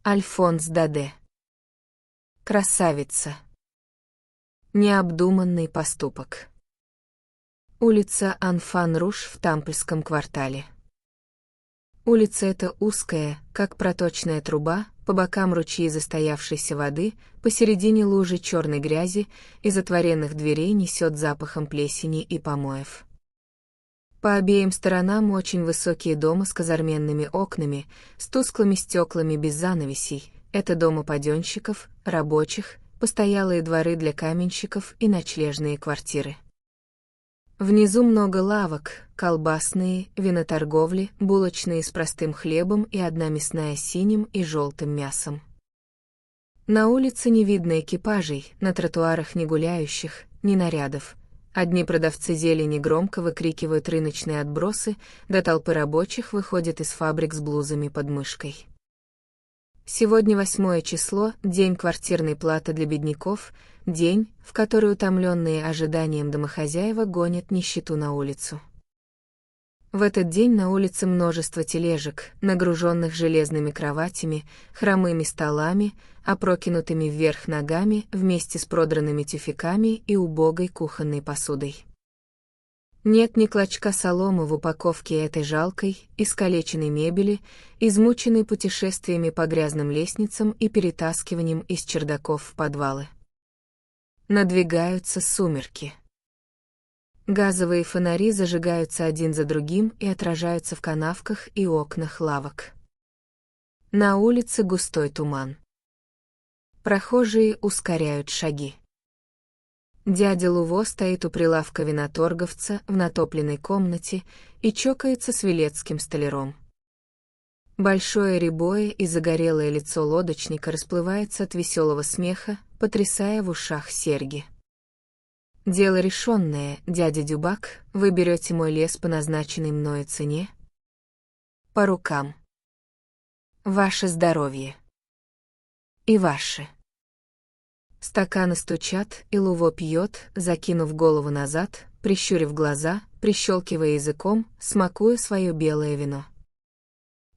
Альфонс Даде. Красавица. Необдуманный поступок. Улица Анфан-Руж в Тампльском квартале. Улица эта узкая, как проточная труба, по бокам ручьи застоявшейся воды, посередине лужи черной грязи, из отворенных дверей несет запахом плесени и помоев. По обеим сторонам очень высокие дома с казарменными окнами, с тусклыми стеклами без занавесей. Это дома паденщиков, рабочих, постоялые дворы для каменщиков и ночлежные квартиры. Внизу много лавок, колбасные, виноторговли, булочные с простым хлебом и одна мясная с синим и желтым мясом. На улице не видно экипажей, на тротуарах ни гуляющих, ни нарядов. Одни продавцы зелени громко выкрикивают рыночные отбросы, до толпы рабочих выходят из фабрик с блузами под мышкой. Сегодня 8 число, день квартирной платы для бедняков, день, в который утомленные ожиданием домохозяева гонят нищету на улицу. В этот день на улице множество тележек, нагруженных железными кроватями, хромыми столами, опрокинутыми вверх ногами вместе с продранными тюфяками и убогой кухонной посудой. Нет ни клочка соломы в упаковке этой жалкой, искалеченной мебели, измученной путешествиями по грязным лестницам и перетаскиванием из чердаков в подвалы. Надвигаются сумерки. Газовые фонари зажигаются один за другим и отражаются в канавках и окнах лавок. На улице густой туман. Прохожие ускоряют шаги. Дядя Луво стоит у прилавка виноторговца в натопленной комнате и чокается с вилетским столяром. Большое рябое и загорелое лицо лодочника расплывается от веселого смеха, потрясая в ушах серьги. «Дело решенное, дядя Дюбак, вы берете мой лес по назначенной мною цене?» «По рукам. Ваше здоровье. И ваше». Стаканы стучат, и Луво пьет, закинув голову назад, прищурив глаза, прищелкивая языком, смакуя свое белое вино.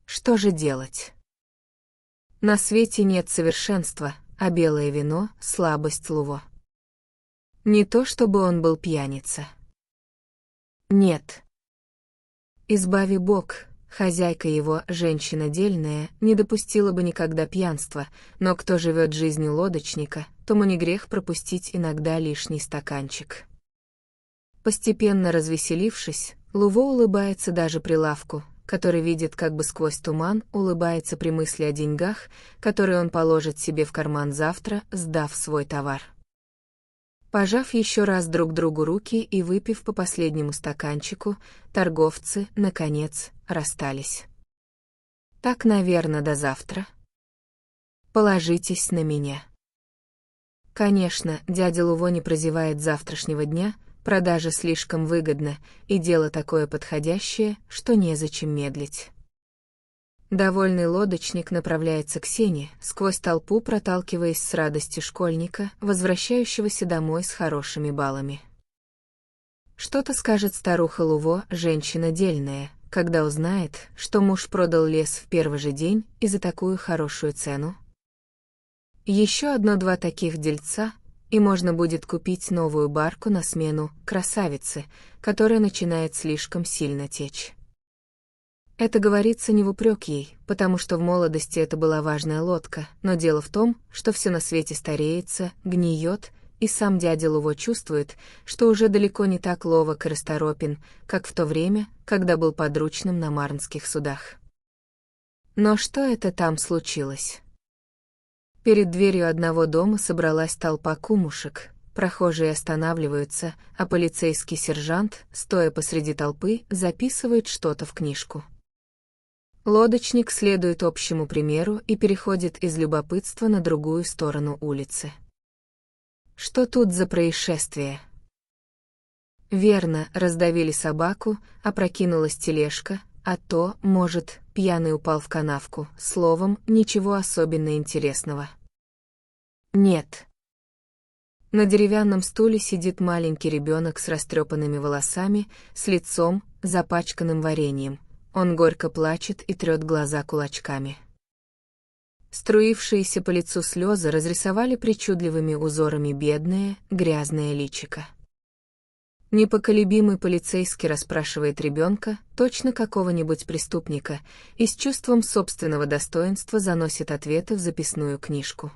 Что же делать? На свете нет совершенства, а белое вино — слабость Луво. Не то чтобы он был пьяница. Нет. Избави Бог, хозяйка его, женщина дельная, не допустила бы никогда пьянства, но кто живет жизнью лодочника, тому не грех пропустить иногда лишний стаканчик. Постепенно развеселившись, Луво улыбается даже прилавку, который видит как бы сквозь туман, улыбается при мысли о деньгах, которые он положит себе в карман завтра, сдав свой товар. Пожав еще раз друг другу руки и выпив по последнему стаканчику, торговцы, наконец, расстались. Так, наверное, до завтра. Положитесь на меня. Конечно, дядя Луво не прозевает завтрашнего дня, продажа слишком выгодна, и дело такое подходящее, что незачем медлить. Довольный лодочник направляется к сене, сквозь толпу проталкиваясь с радостью школьника, возвращающегося домой с хорошими баллами. Что-то скажет старуха Луво, женщина дельная, когда узнает, что муж продал лес в первый же день и за такую хорошую цену. Еще одно-два таких дельца, и можно будет купить новую барку на смену красавице, которая начинает слишком сильно течь. Это говорится не в упрек ей, потому что в молодости это была важная лодка, но дело в том, что все на свете стареется, гниет, и сам дядя Луво чувствует, что уже далеко не так ловок и расторопен, как в то время, когда был подручным на марнских судах. Но что это там случилось? Перед дверью одного дома собралась толпа кумушек, прохожие останавливаются, а полицейский сержант, стоя посреди толпы, записывает что-то в книжку. Лодочник следует общему примеру и переходит из любопытства на другую сторону улицы. Что тут за происшествие? Верно, раздавили собаку, опрокинулась тележка, а то, может, пьяный упал в канавку, словом, ничего особенно интересного. Нет. На деревянном стуле сидит маленький ребенок с растрепанными волосами, с лицом, запачканным вареньем. Он горько плачет и трет глаза кулачками. Струившиеся по лицу слезы разрисовали причудливыми узорами бедное, грязное личико. Непоколебимый полицейский расспрашивает ребенка, точно какого-нибудь преступника, и с чувством собственного достоинства заносит ответы в записную книжку.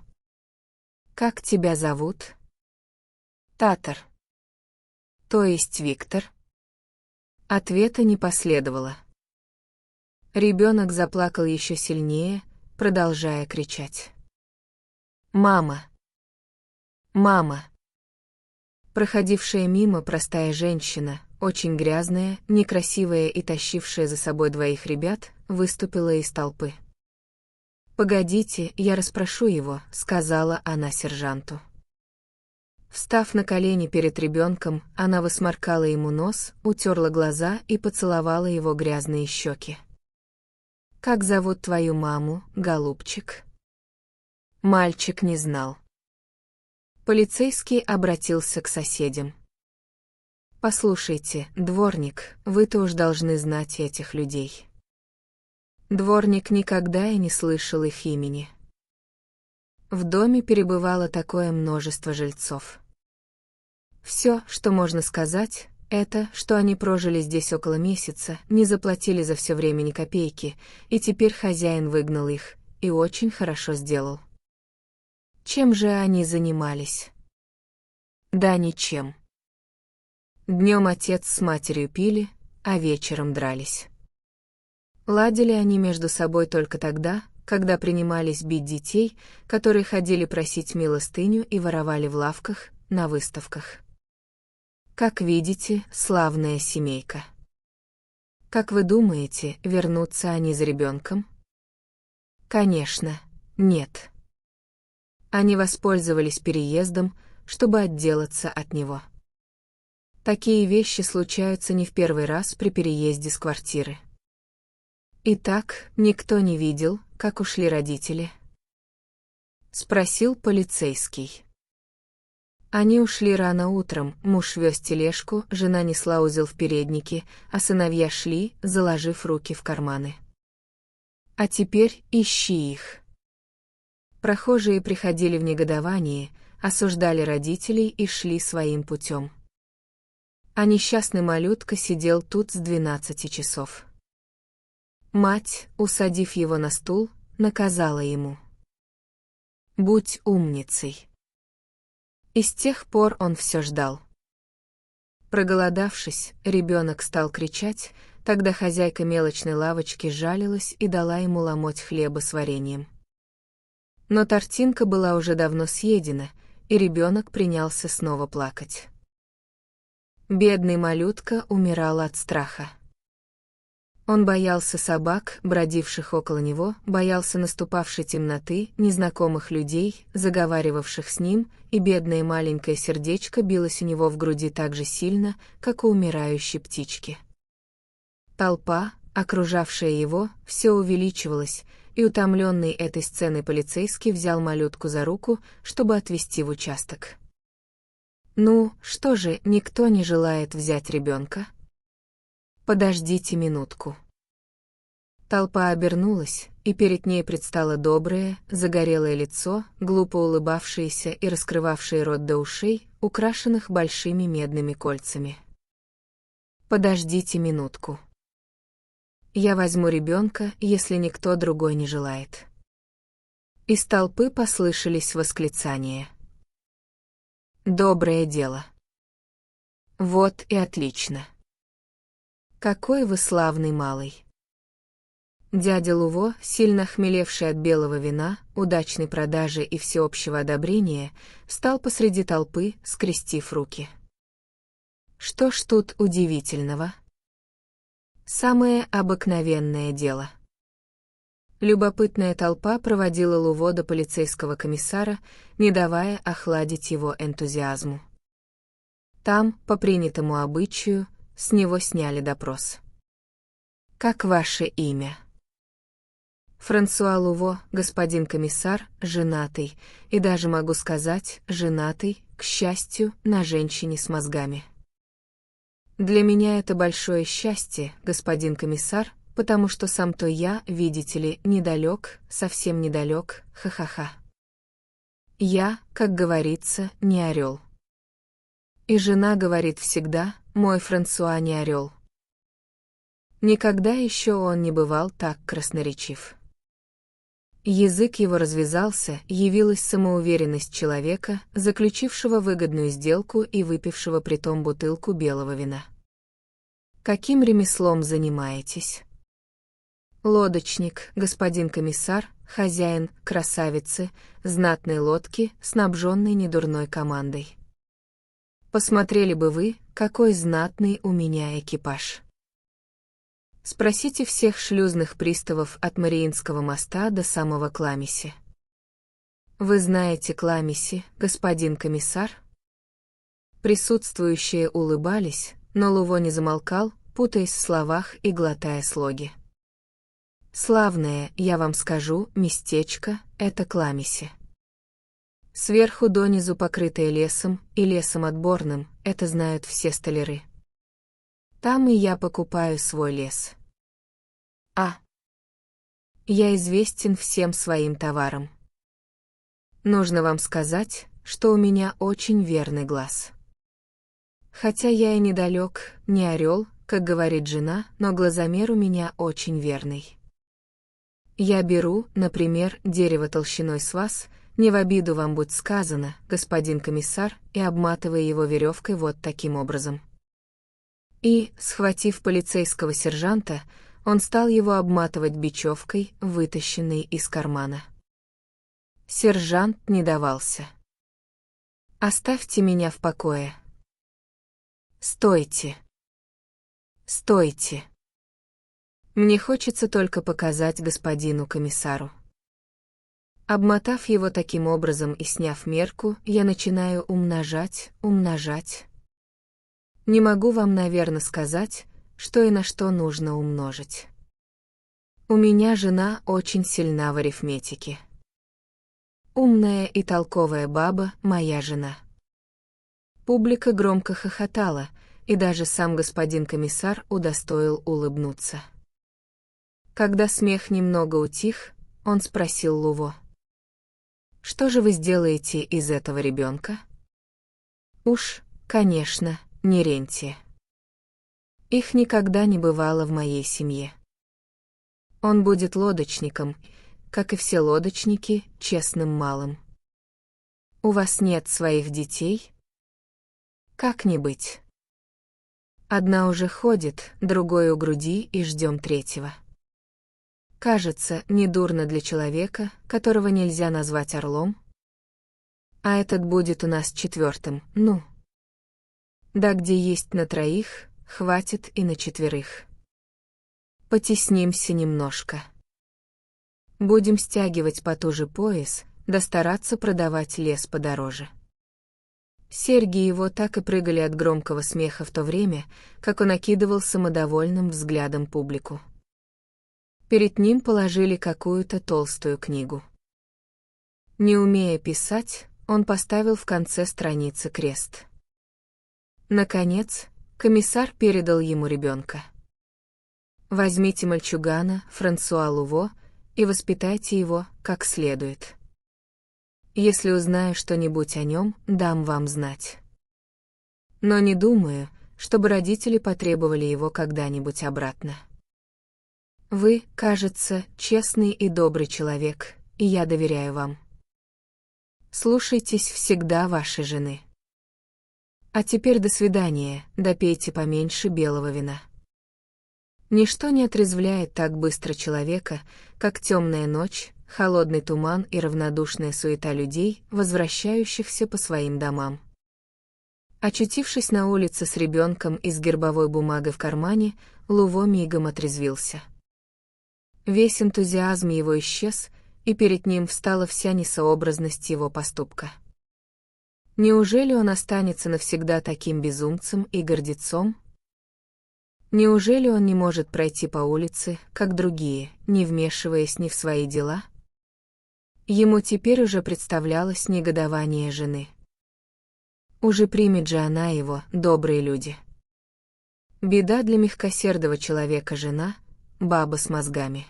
«Как тебя зовут?» «Татар». «То есть Виктор?» Ответа не последовало. Ребенок заплакал еще сильнее, продолжая кричать. «Мама! Мама!» Проходившая мимо простая женщина, очень грязная, некрасивая и тащившая за собой двоих ребят, выступила из толпы. «Погодите, я расспрошу его», — сказала она сержанту. Встав на колени перед ребенком, она высморкала ему нос, утерла глаза и поцеловала его грязные щеки. «Как зовут твою маму, голубчик?» Мальчик не знал. Полицейский обратился к соседям. «Послушайте, дворник, вы-то уж должны знать этих людей». Дворник никогда и не слышал их имени. В доме перебывало такое множество жильцов. Все, что можно сказать, это, что они прожили здесь около месяца, не заплатили за все время ни копейки, и теперь хозяин выгнал их, и очень хорошо сделал. Чем же они занимались? Да ничем. Днем отец с матерью пили, а вечером дрались. Ладили они между собой только тогда, когда принимались бить детей, которые ходили просить милостыню и воровали в лавках, на выставках. Как видите, славная семейка. Как вы думаете, вернутся они за ребенком? Конечно, нет. Они воспользовались переездом, чтобы отделаться от него. Такие вещи случаются не в первый раз при переезде с квартиры. Итак, никто не видел, как ушли родители? Спросил полицейский. Они ушли рано утром, муж вез тележку, жена несла узел в переднике, а сыновья шли, заложив руки в карманы. А теперь ищи их. Прохожие приходили в негодование, осуждали родителей и шли своим путем. А несчастный малютка сидел тут с 12 часов. Мать, усадив его на стул, наказала ему: «Будь умницей». И с тех пор он все ждал. Проголодавшись, ребенок стал кричать, тогда хозяйка мелочной лавочки жалилась и дала ему ломоть хлеба с вареньем. Но тортинка была уже давно съедена, и ребенок принялся снова плакать. Бедный малютка умирал от страха. Он боялся собак, бродивших около него, боялся наступавшей темноты, незнакомых людей, заговаривавших с ним, и бедное маленькое сердечко билось у него в груди так же сильно, как у умирающей птички. Толпа, окружавшая его, все увеличивалась, и утомленный этой сценой полицейский взял малютку за руку, чтобы отвезти в участок. «Ну, что же, никто не желает взять ребенка? Подождите минутку». Толпа обернулась, и перед ней предстало доброе, загорелое лицо, глупо улыбавшееся и раскрывавшее рот до ушей, украшенных большими медными кольцами. «Подождите минутку. Я возьму ребенка, если никто другой не желает». Из толпы послышались восклицания. «Доброе дело. Вот и отлично. Какой вы славный малый». Дядя Луво, сильно хмелевший от белого вина, удачной продажи и всеобщего одобрения, встал посреди толпы, скрестив руки. Что ж тут удивительного? Самое обыкновенное дело. Любопытная толпа проводила Луво до полицейского комиссара, не давая охладить его энтузиазму. Там, по принятому обычаю, с него сняли допрос. «Как ваше имя?» «Франсуа Луво, господин комиссар, женатый, и даже могу сказать, женатый, к счастью, на женщине с мозгами». «Для меня это большое счастье, господин комиссар», потому что сам-то я, видите ли, недалек, совсем недалек, ха-ха-ха. Я, как говорится, не орел. И жена говорит всегда, мой Франсуа не орел. Никогда еще он не бывал так красноречив. Язык его развязался, явилась самоуверенность человека, заключившего выгодную сделку и выпившего притом бутылку белого вина. Каким ремеслом занимаетесь? Лодочник, господин комиссар, хозяин, красавицы, знатной лодки, снабженной недурной командой. Посмотрели бы вы, какой знатный у меня экипаж. Спросите всех шлюзных приставов от Мариинского моста до самого Кламиси. Вы знаете Кламиси, господин комиссар? Присутствующие улыбались, но Луво не замолкал, путаясь в словах и глотая слоги. Славное, я вам скажу, местечко — это Кламиси. Сверху донизу покрытое лесом, и лесом отборным, это знают все столяры. Там и я покупаю свой лес. Я известен всем своим товарам. Нужно вам сказать, что у меня очень верный глаз. Хотя я и недалек, не орел, как говорит жена, но глазомер у меня очень верный. Я беру, например, дерево толщиной с вас, не в обиду вам будь сказано, господин комиссар, и обматывая его веревкой вот таким образом. И, схватив полицейского сержанта, он стал его обматывать бечевкой, вытащенной из кармана. Сержант не давался. «Оставьте меня в покое». «Стойте! Стойте! Мне хочется только показать господину комиссару». Обмотав его таким образом и сняв мерку, я начинаю умножать. Не могу вам, наверное, сказать, что и на что нужно умножить. У меня жена очень сильна в арифметике. Умная и толковая баба — моя жена. Публика громко хохотала, и даже сам господин комиссар удостоил улыбнуться. Когда смех немного утих, он спросил Луво: «Что же вы сделаете из этого ребенка?» «Уж, конечно, не рентье. Их никогда не бывало в моей семье. Он будет лодочником, как и все лодочники, честным малым. У вас нет своих детей?» «Как не быть? Одна уже ходит, другой у груди и ждем третьего. Кажется, недурно для человека, которого нельзя назвать орлом. А этот будет у нас четвертым, ну. Да где есть на троих, хватит и на четверых. Потеснимся немножко. Будем стягивать потуже пояс, да стараться продавать лес подороже». Серьги его так и прыгали от громкого смеха в то время, как он окидывал самодовольным взглядом публику. Перед ним положили какую-то толстую книгу. Не умея писать, он поставил в конце страницы крест. Наконец, комиссар передал ему ребенка. «Возьмите мальчугана, Франсуа Луво, и воспитайте его как следует. Если узнаю что-нибудь о нем, дам вам знать. Но не думаю, чтобы родители потребовали его когда-нибудь обратно. Вы, кажется, честный и добрый человек, и я доверяю вам. Слушайтесь всегда вашей жены. А теперь до свидания, допейте поменьше белого вина». Ничто не отрезвляет так быстро человека, как темная ночь, холодный туман и равнодушная суета людей, возвращающихся по своим домам. Очутившись на улице с ребенком и с гербовой бумагой в кармане, Луво мигом отрезвился. Весь энтузиазм его исчез, и перед ним встала вся несообразность его поступка. Неужели он останется навсегда таким безумцем и гордецом? Неужели он не может пройти по улице, как другие, не вмешиваясь ни в свои дела? Ему теперь уже представлялось негодование жены. Уже примет же она его, добрые люди. Беда для мягкосердого человека жена, баба с мозгами.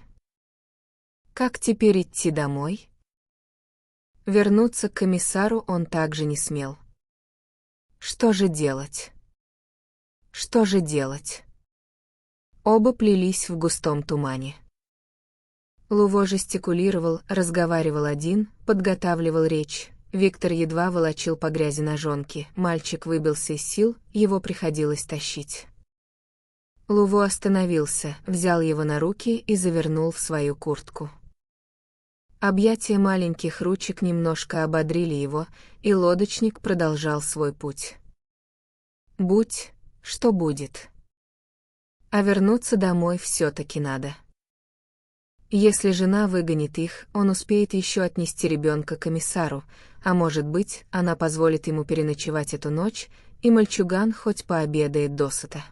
Как теперь идти домой? Вернуться к комиссару он также не смел. Что же делать? Что же делать? Оба плелись в густом тумане. Луво жестикулировал, разговаривал один, подготавливал речь. Виктор едва волочил по грязи ножонки, мальчик выбился из сил, его приходилось тащить. Луво остановился, взял его на руки и завернул в свою куртку. Объятия маленьких ручек немножко ободрили его, и лодочник продолжал свой путь. Будь, что будет. А вернуться домой все-таки надо. Если жена выгонит их, он успеет еще отнести ребенка к комиссару, а может быть, она позволит ему переночевать эту ночь, и мальчуган хоть пообедает досыта.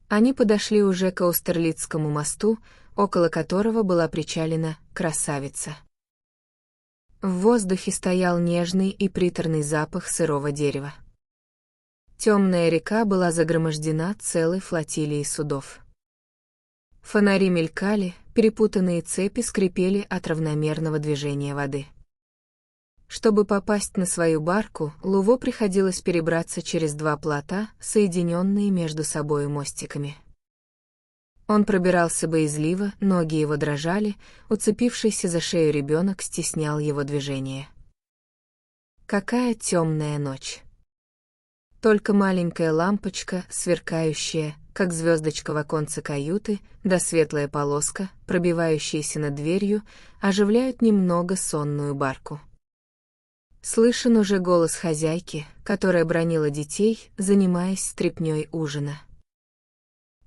Они подошли уже к Аустерлицкому мосту, около которого была причалена «Красавица». В воздухе стоял нежный и приторный запах сырого дерева. Темная река была загромождена целой флотилией судов. Фонари мелькали, перепутанные цепи скрипели от равномерного движения воды. Чтобы попасть на свою барку, Луво приходилось перебраться через 2 плота, соединенные между собой мостиками. Он пробирался боязливо, ноги его дрожали, уцепившийся за шею ребенок стеснял его движение. Какая темная ночь! Только маленькая лампочка, сверкающая, как звездочка в оконце каюты, да светлая полоска, пробивающаяся над дверью, оживляют немного сонную барку. Слышен уже голос хозяйки, которая бранила детей, занимаясь стряпнёй ужина.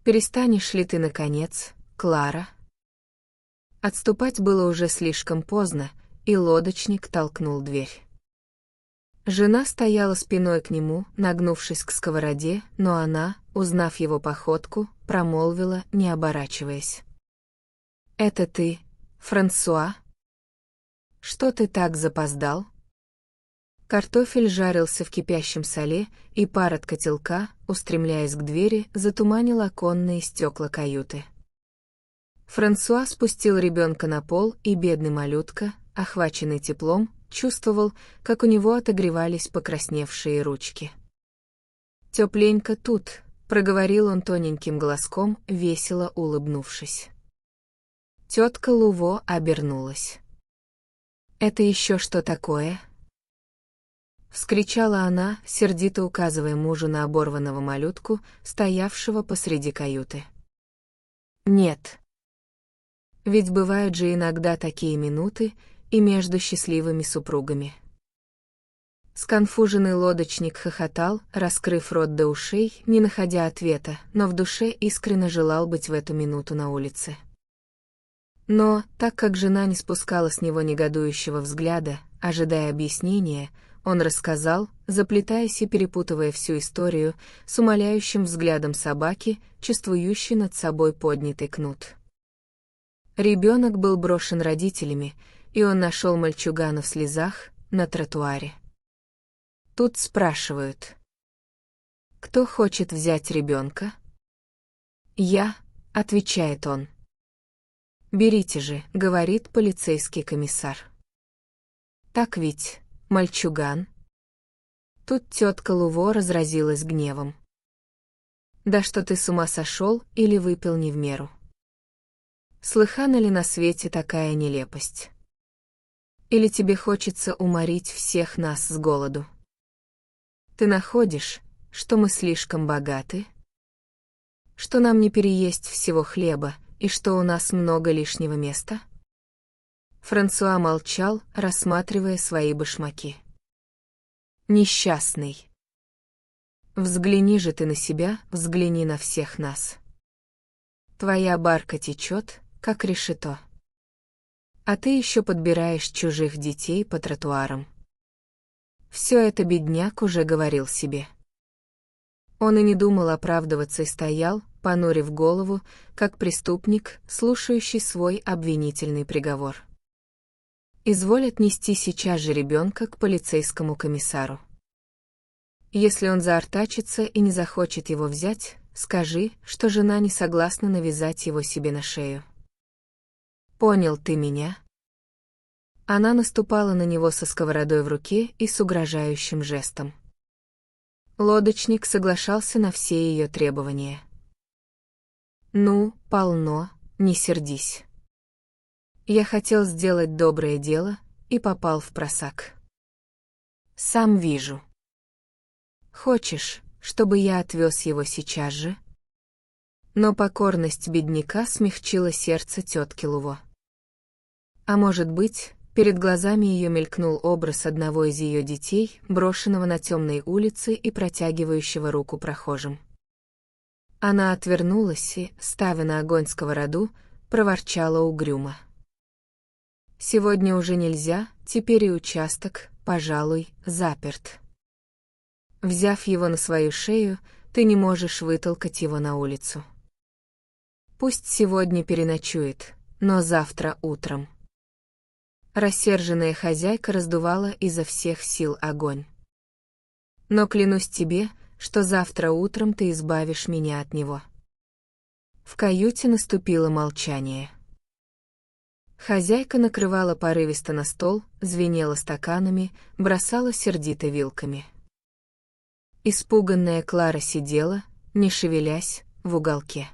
«Перестанешь ли ты, наконец, Клара?» Отступать было уже слишком поздно, и лодочник толкнул дверь. Жена стояла спиной к нему, нагнувшись к сковороде, но она, узнав его походку, промолвила, не оборачиваясь. «Это ты, Франсуа? Что ты так запоздал?» Картофель жарился в кипящем соле, и пар от котелка, устремляясь к двери, затуманил оконные стекла каюты. Франсуа спустил ребенка на пол, и бедный малютка, охваченный теплом, чувствовал, как у него отогревались покрасневшие ручки. «Тепленько тут», — проговорил он тоненьким голоском, весело улыбнувшись. Тетка Луво обернулась. «Это еще что такое?» — вскричала она, сердито указывая мужу на оборванного малютку, стоявшего посреди каюты. «Нет. Ведь бывают же иногда такие минуты и между счастливыми супругами». Сконфуженный лодочник хохотал, раскрыв рот до ушей, не находя ответа, но в душе искренне желал быть в эту минуту на улице. Но, так как жена не спускала с него негодующего взгляда, ожидая объяснения, он рассказал, заплетаясь и перепутывая всю историю, с умоляющим взглядом собаки, чувствующей над собой поднятый кнут. Ребенок был брошен родителями, и он нашел мальчугана в слезах, на тротуаре. Тут спрашивают: «Кто хочет взять ребенка?» «Я», — отвечает он. «Берите же», — говорит полицейский комиссар. «Так ведь, мальчуган?» Тут тетка Луво разразилась гневом. «Да что ты с ума сошел или выпил не в меру? Слыхана ли на свете такая нелепость? Или тебе хочется уморить всех нас с голоду? Ты находишь, что мы слишком богаты? Что нам не переесть всего хлеба, и что у нас много лишнего места?» Франсуа молчал, рассматривая свои башмаки. «Несчастный. Взгляни же ты на себя, взгляни на всех нас. Твоя барка течет, как решето. А ты еще подбираешь чужих детей по тротуарам». Все это бедняк уже говорил себе. Он и не думал оправдываться и стоял, понурив голову, как преступник, слушающий свой обвинительный приговор. «Изволь отнести сейчас же ребенка к полицейскому комиссару. Если он заортачится и не захочет его взять, скажи, что жена не согласна навязать его себе на шею. Понял ты меня?» Она наступала на него со сковородой в руке и с угрожающим жестом. Лодочник соглашался на все ее требования. «Ну, полно, не сердись. Я хотел сделать доброе дело и попал в просак. Сам вижу. Хочешь, чтобы я отвез его сейчас же?» Но покорность бедняка смягчила сердце тетки Луво. А может быть, перед глазами ее мелькнул образ одного из ее детей, брошенного на темной улице и протягивающего руку прохожим. Она отвернулась и, ставя на огонь сковороду, проворчала угрюмо: «Сегодня уже нельзя, теперь и участок, пожалуй, заперт. Взяв его на свою шею, ты не можешь вытолкать его на улицу. Пусть сегодня переночует, но завтра утром». Рассерженная хозяйка раздувала изо всех сил огонь. «Но клянусь тебе, что завтра утром ты избавишь меня от него». В каюте наступило молчание. Хозяйка накрывала порывисто на стол, звенела стаканами, бросала сердито вилками. Испуганная Клара сидела, не шевелясь, в уголке.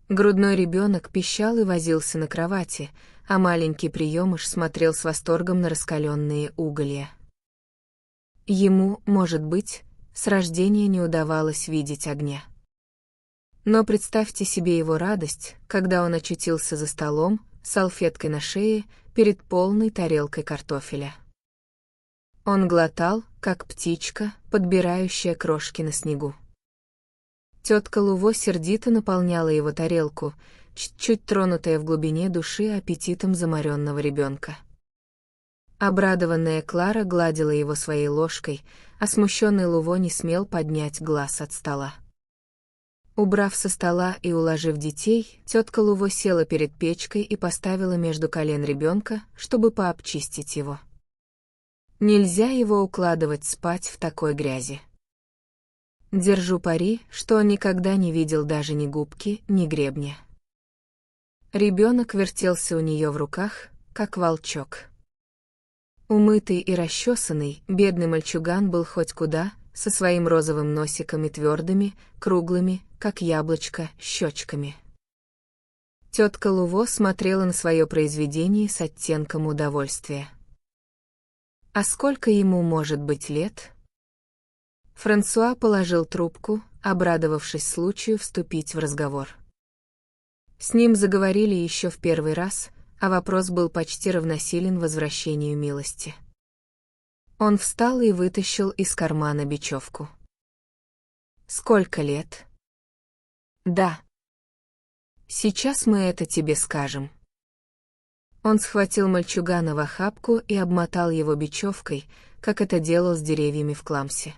Грудной ребенок пищал и возился на кровати, а маленький приемыш смотрел с восторгом на раскаленные уголья. Ему, может быть, с рождения не удавалось видеть огня. Но представьте себе его радость, когда он очутился за столом, с салфеткой на шее, перед полной тарелкой картофеля. Он глотал, как птичка, подбирающая крошки на снегу. Тетка Луво сердито наполняла его тарелку, чуть-чуть тронутая в глубине души аппетитом заморенного ребенка. Обрадованная Клара гладила его своей ложкой, а смущенный Луво не смел поднять глаз от стола. Убрав со стола и уложив детей, тетка Луво села перед печкой и поставила между колен ребенка, чтобы пообчистить его. Нельзя его укладывать спать в такой грязи. Держу пари, что он никогда не видел даже ни губки, ни гребня. Ребенок вертелся у нее в руках, как волчок. Умытый и расчесанный, бедный мальчуган был хоть куда, со своим розовым носиком и твердыми, круглыми, как яблочко, щечками. Тетка Луво смотрела на свое произведение с оттенком удовольствия. А сколько ему может быть лет? Франсуа положил трубку, обрадовавшись случаю вступить в разговор. С ним заговорили еще в первый раз, а вопрос был почти равносилен возвращению милости. Он встал и вытащил из кармана бечевку. «Сколько лет?» «Да. Сейчас мы это тебе скажем». Он схватил мальчугана в охапку и обмотал его бечевкой, как это делал с деревьями в Кламсе.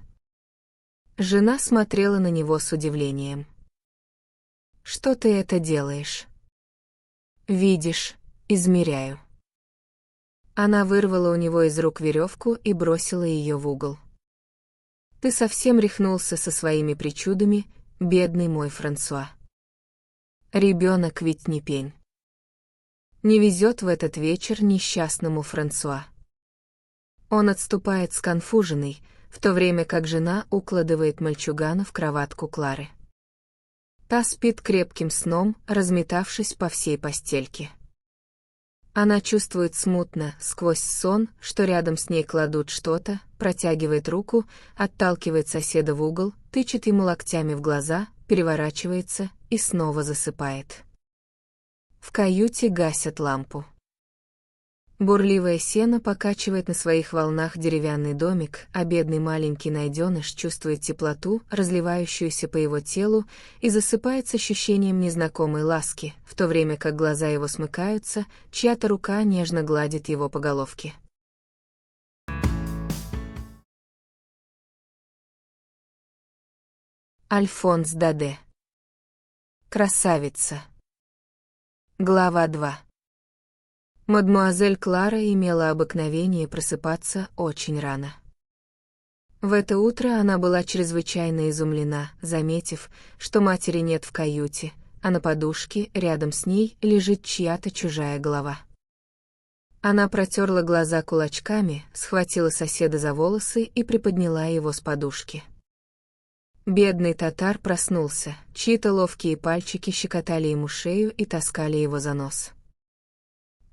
Жена смотрела на него с удивлением. «Что ты это делаешь?» «Видишь, измеряю». Она вырвала у него из рук веревку и бросила ее в угол. «Ты совсем рехнулся со своими причудами, бедный мой Франсуа. Ребенок ведь не пень. Не везет в этот вечер несчастному Франсуа». Он отступает сконфуженный, в то время как жена укладывает мальчугана в кроватку Клары. Та спит крепким сном, разметавшись по всей постельке. Она чувствует смутно, сквозь сон, что рядом с ней кладут что-то, протягивает руку, отталкивает соседа в угол, тычет ему локтями в глаза, переворачивается и снова засыпает. В каюте гасят лампу. Бурливое сено покачивает на своих волнах деревянный домик, а бедный маленький найденыш чувствует теплоту, разливающуюся по его телу, и засыпает с ощущением незнакомой ласки, в то время как глаза его смыкаются, чья-то рука нежно гладит его по головке. Альфонс Даде. Красавица. Глава 2. Мадмуазель Клара имела обыкновение просыпаться очень рано. В это утро она была чрезвычайно изумлена, заметив, что матери нет в каюте, а на подушке рядом с ней лежит чья-то чужая голова. Она протерла глаза кулачками, схватила соседа за волосы и приподняла его с подушки. Бедный татар проснулся, чьи-то ловкие пальчики щекотали ему шею и таскали его за нос.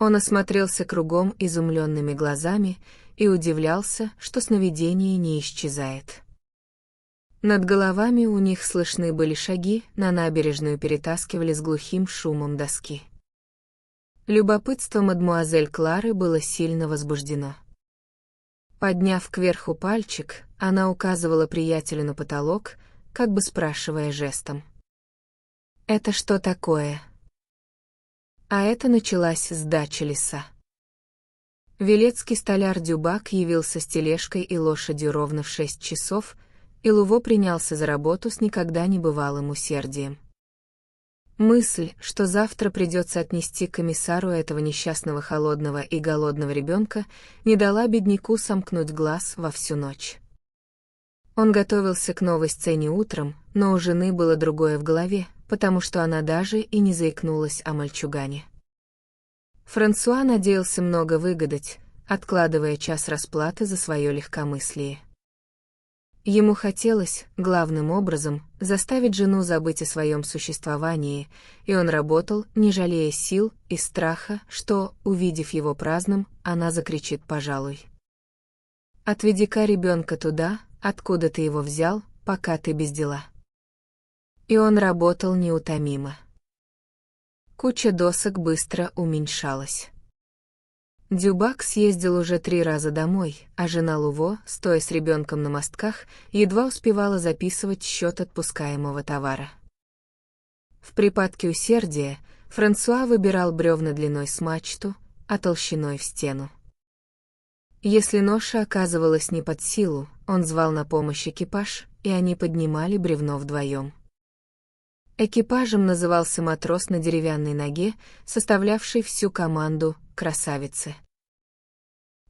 Он осмотрелся кругом изумленными глазами и удивлялся, что сновидение не исчезает. Над головами у них слышны были шаги, на набережную перетаскивали с глухим шумом доски. Любопытство мадмуазель Клары было сильно возбуждено. Подняв кверху пальчик, она указывала приятелю на потолок, как бы спрашивая жестом: «Это что такое?» А это началась сдача леса. Велецкий столяр Дюбак явился с тележкой и лошадью ровно в 6 часов, и Луво принялся за работу с никогда не бывалым усердием. Мысль, что завтра придется отнести к комиссару этого несчастного холодного и голодного ребенка, не дала бедняку сомкнуть глаз во всю ночь. Он готовился к новой сцене утром, но у жены было другое в голове, потому что она даже и не заикнулась о мальчугане. Франсуа надеялся много выгадать, откладывая час расплаты за свое легкомыслие. Ему хотелось, главным образом, заставить жену забыть о своем существовании, и он работал, не жалея сил, из страха, что, увидев его праздным, она закричит «пожалуй». «Отведи-ка ребенка туда, откуда ты его взял, пока ты без дела». И он работал неутомимо. Куча досок быстро уменьшалась. Дюбак съездил уже 3 раза домой, а жена Луво, стоя с ребенком на мостках, едва успевала записывать счет отпускаемого товара. В припадке усердия Франсуа выбирал бревна длиной с мачту, а толщиной в стену. Если ноша оказывалась не под силу, он звал на помощь экипаж, и они поднимали бревно вдвоем. Экипажем назывался матрос на деревянной ноге, составлявший всю команду «Красавицы».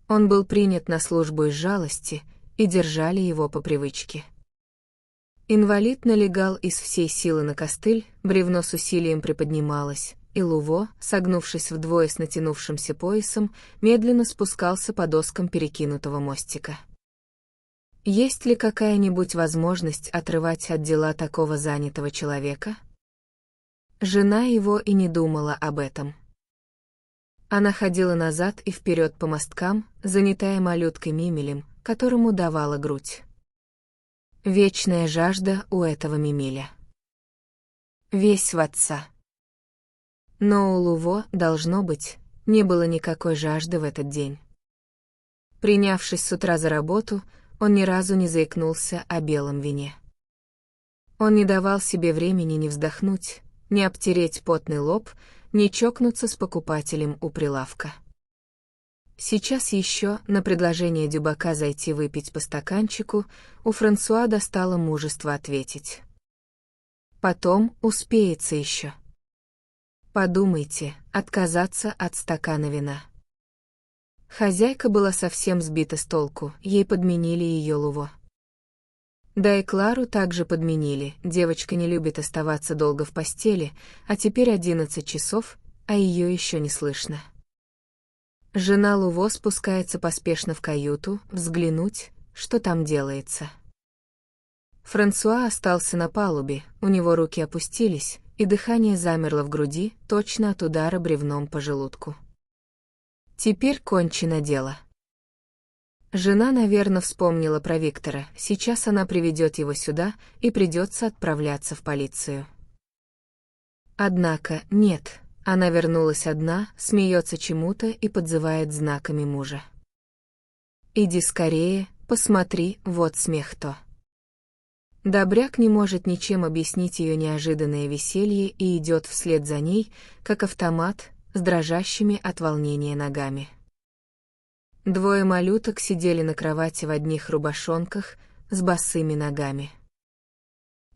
Он был принят на службу из жалости, и держали его по привычке. Инвалид налегал из всей силы на костыль, бревно с усилием приподнималось, и Луво, согнувшись вдвое с натянувшимся поясом, медленно спускался по доскам перекинутого мостика. Есть ли какая-нибудь возможность отрывать от дела такого занятого человека? Жена его и не думала об этом. Она ходила назад и вперед по мосткам, занятая малюткой Мимелем, которому давала грудь. Вечная жажда у этого Мимеля. Весь в отца. Но у Луво, должно быть, не было никакой жажды в этот день. Принявшись с утра за работу, он ни разу не заикнулся о белом вине. Он не давал себе времени ни вздохнуть, ни обтереть потный лоб, ни чокнуться с покупателем у прилавка. Сейчас еще, на предложение Дюбака зайти выпить по стаканчику, у Франсуа достало мужество ответить: «Потом успеется еще». Подумайте, отказаться от стакана вина. Хозяйка была совсем сбита с толку, ей подменили ее Луво. Да и Клару также подменили, девочка не любит оставаться долго в постели, а теперь 11 часов, а ее еще не слышно. Жена Луво спускается поспешно в каюту, взглянуть, что там делается. Франсуа остался на палубе, у него руки опустились, и дыхание замерло в груди, точно от удара бревном по желудку. Теперь кончено дело. Жена, наверное, вспомнила про Виктора, сейчас она приведет его сюда, и придется отправляться в полицию. Однако, нет, она вернулась одна, смеется чему-то и подзывает знаками мужа. «Иди скорее, посмотри, вот смех-то». Добряк не может ничем объяснить ее неожиданное веселье и идет вслед за ней, как автомат, с дрожащими от волнения ногами. 2 малюток сидели на кровати в одних рубашонках, с босыми ногами.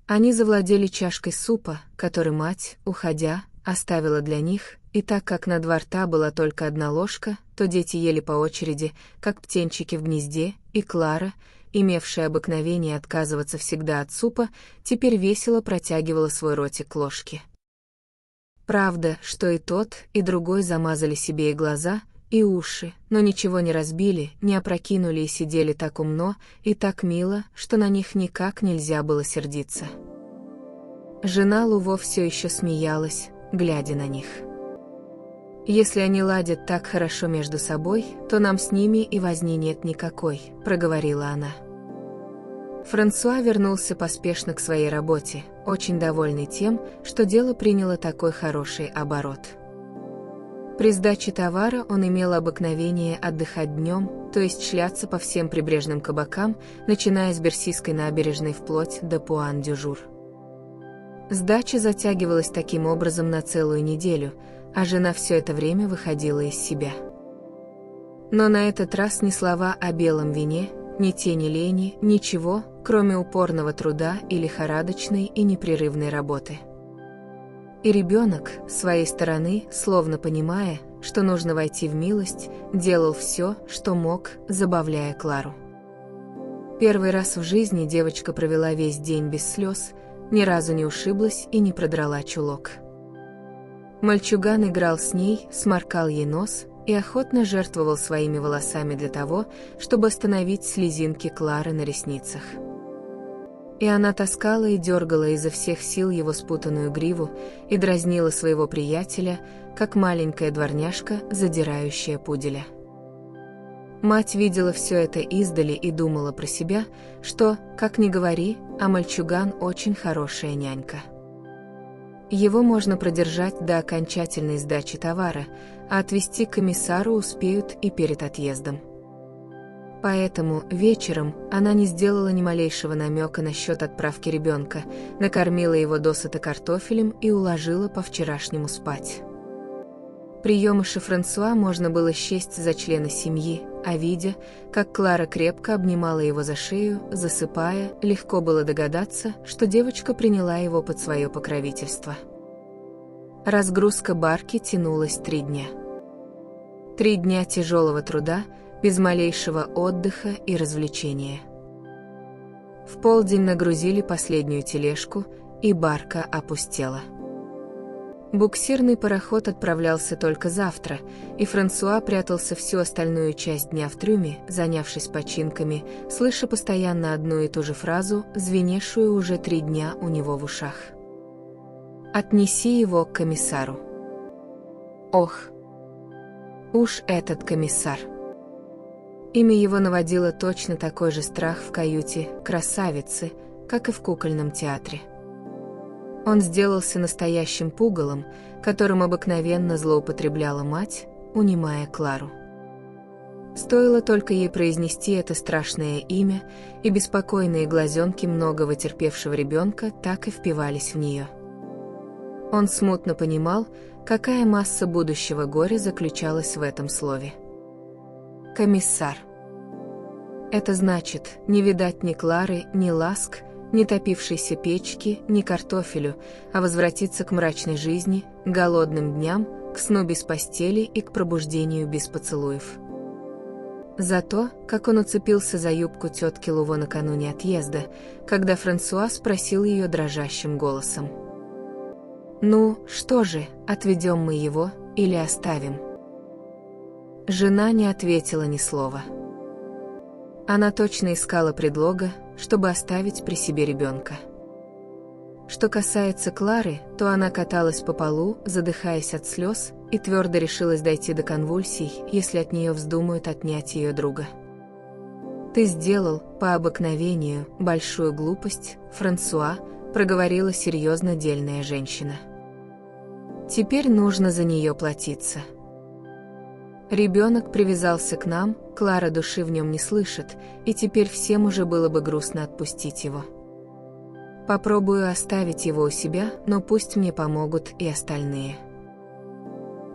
Они завладели чашкой супа, который мать, уходя, оставила для них, и так как на 2 рта была только 1 ложка, то дети ели по очереди, как птенчики в гнезде, и Клара, имевшая обыкновение отказываться всегда от супа, теперь весело протягивала свой ротик к ложке. Правда, что и тот, и другой замазали себе и глаза, и уши, но ничего не разбили, не опрокинули и сидели так умно и так мило, что на них никак нельзя было сердиться. Жена Луво все еще смеялась, глядя на них. «Если они ладят так хорошо между собой, то нам с ними и возни нет никакой», — проговорила она. Франсуа вернулся поспешно к своей работе, очень довольный тем, что дело приняло такой хороший оборот. При сдаче товара он имел обыкновение отдыхать днем, то есть шляться по всем прибрежным кабакам, начиная с Берсийской набережной вплоть до Пуан-дю-Жур. Сдача затягивалась таким образом на целую неделю, а жена все это время выходила из себя. Но на этот раз ни слова о белом вине, ни тени лени, ничего, кроме упорного труда и лихорадочной и непрерывной работы. И ребенок, с своей стороны, словно понимая, что нужно войти в милость, делал все, что мог, забавляя Клару. Первый раз в жизни девочка провела весь день без слез, ни разу не ушиблась и не продрала чулок. Мальчуган играл с ней, сморкал ей нос и охотно жертвовал своими волосами для того, чтобы остановить слезинки Клары на ресницах. И она таскала и дергала изо всех сил его спутанную гриву и дразнила своего приятеля, как маленькая дворняжка, задирающая пуделя. Мать видела все это издали и думала про себя, что, как ни говори, а мальчуган очень хорошая нянька. Его можно продержать до окончательной сдачи товара, а отвезти к комиссару успеют и перед отъездом. Поэтому вечером она не сделала ни малейшего намека насчет отправки ребенка, накормила его досыта картофелем и уложила по-вчерашнему спать. Приемыша Франсуа можно было счесть за члена семьи, а видя, как Клара крепко обнимала его за шею, засыпая, легко было догадаться, что девочка приняла его под свое покровительство. Разгрузка барки тянулась 3 дня. 3 дня тяжелого труда, без малейшего отдыха и развлечения. В полдень нагрузили последнюю тележку, и барка опустела. Буксирный пароход отправлялся только завтра, и Франсуа прятался всю остальную часть дня в трюме, занявшись починками, слыша постоянно одну и ту же фразу, звеневшую уже 3 дня у него в ушах. «Отнеси его к комиссару». Ох! Уж этот комиссар! Имя его наводило точно такой же страх в каюте красавицы, как и в кукольном театре. Он сделался настоящим пугалом, которым обыкновенно злоупотребляла мать, унимая Клару. Стоило только ей произнести это страшное имя, и беспокойные глазенки много вытерпевшего ребенка так и впивались в нее. Он смутно понимал, какая масса будущего горя заключалась в этом слове. Комиссар. Это значит, не видать ни Клары, ни ласк, ни топившейся печки, ни картофелю, а возвратиться к мрачной жизни, к голодным дням, к сну без постели и к пробуждению без поцелуев. За то, как он уцепился за юбку тетки Луво накануне отъезда, когда Франсуа спросил ее дрожащим голосом: «Ну, что же, отведем мы его или оставим?» Жена не ответила ни слова. Она точно искала предлога, чтобы оставить при себе ребенка. Что касается Клары, то она каталась по полу, задыхаясь от слез, и твердо решилась дойти до конвульсий, если от нее вздумают отнять ее друга. «Ты сделал, по обыкновению, большую глупость, Франсуа», — проговорила серьезно дельная женщина. «Теперь нужно за нее платиться». Ребенок привязался к нам, Клара души в нем не слышит, и теперь всем уже было бы грустно отпустить его. Попробую оставить его у себя, но пусть мне помогут и остальные.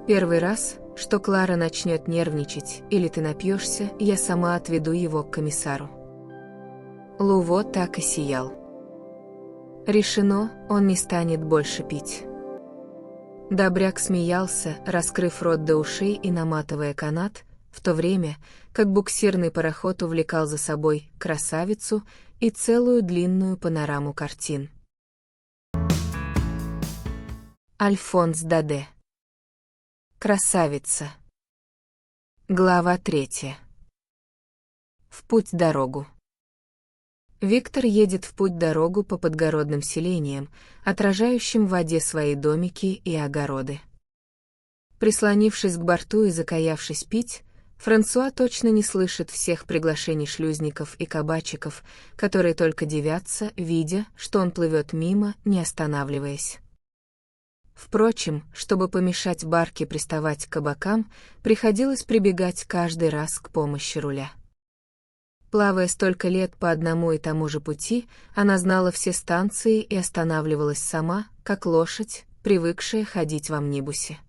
Первый раз, что Клара начнет нервничать или ты напьешься, я сама отведу его к комиссару. Луво так и сиял. Решено, он не станет больше пить. Добряк смеялся, раскрыв рот до ушей и наматывая канат, в в то время, как буксирный пароход увлекал за собой красавицу и целую длинную панораму картин. Альфонс Даде. Красавица. Глава 3. В путь-дорогу. Виктор едет в путь-дорогу по подгородным селениям, отражающим в воде свои домики и огороды. Прислонившись к борту и закаявшись пить, Франсуа точно не слышит всех приглашений шлюзников и кабачиков, которые только дивятся, видя, что он плывет мимо, не останавливаясь. Впрочем, чтобы помешать барке приставать к кабакам, приходилось прибегать каждый раз к помощи руля. Плавая столько лет по одному и тому же пути, она знала все станции и останавливалась сама, как лошадь, привыкшая ходить в амнибусе.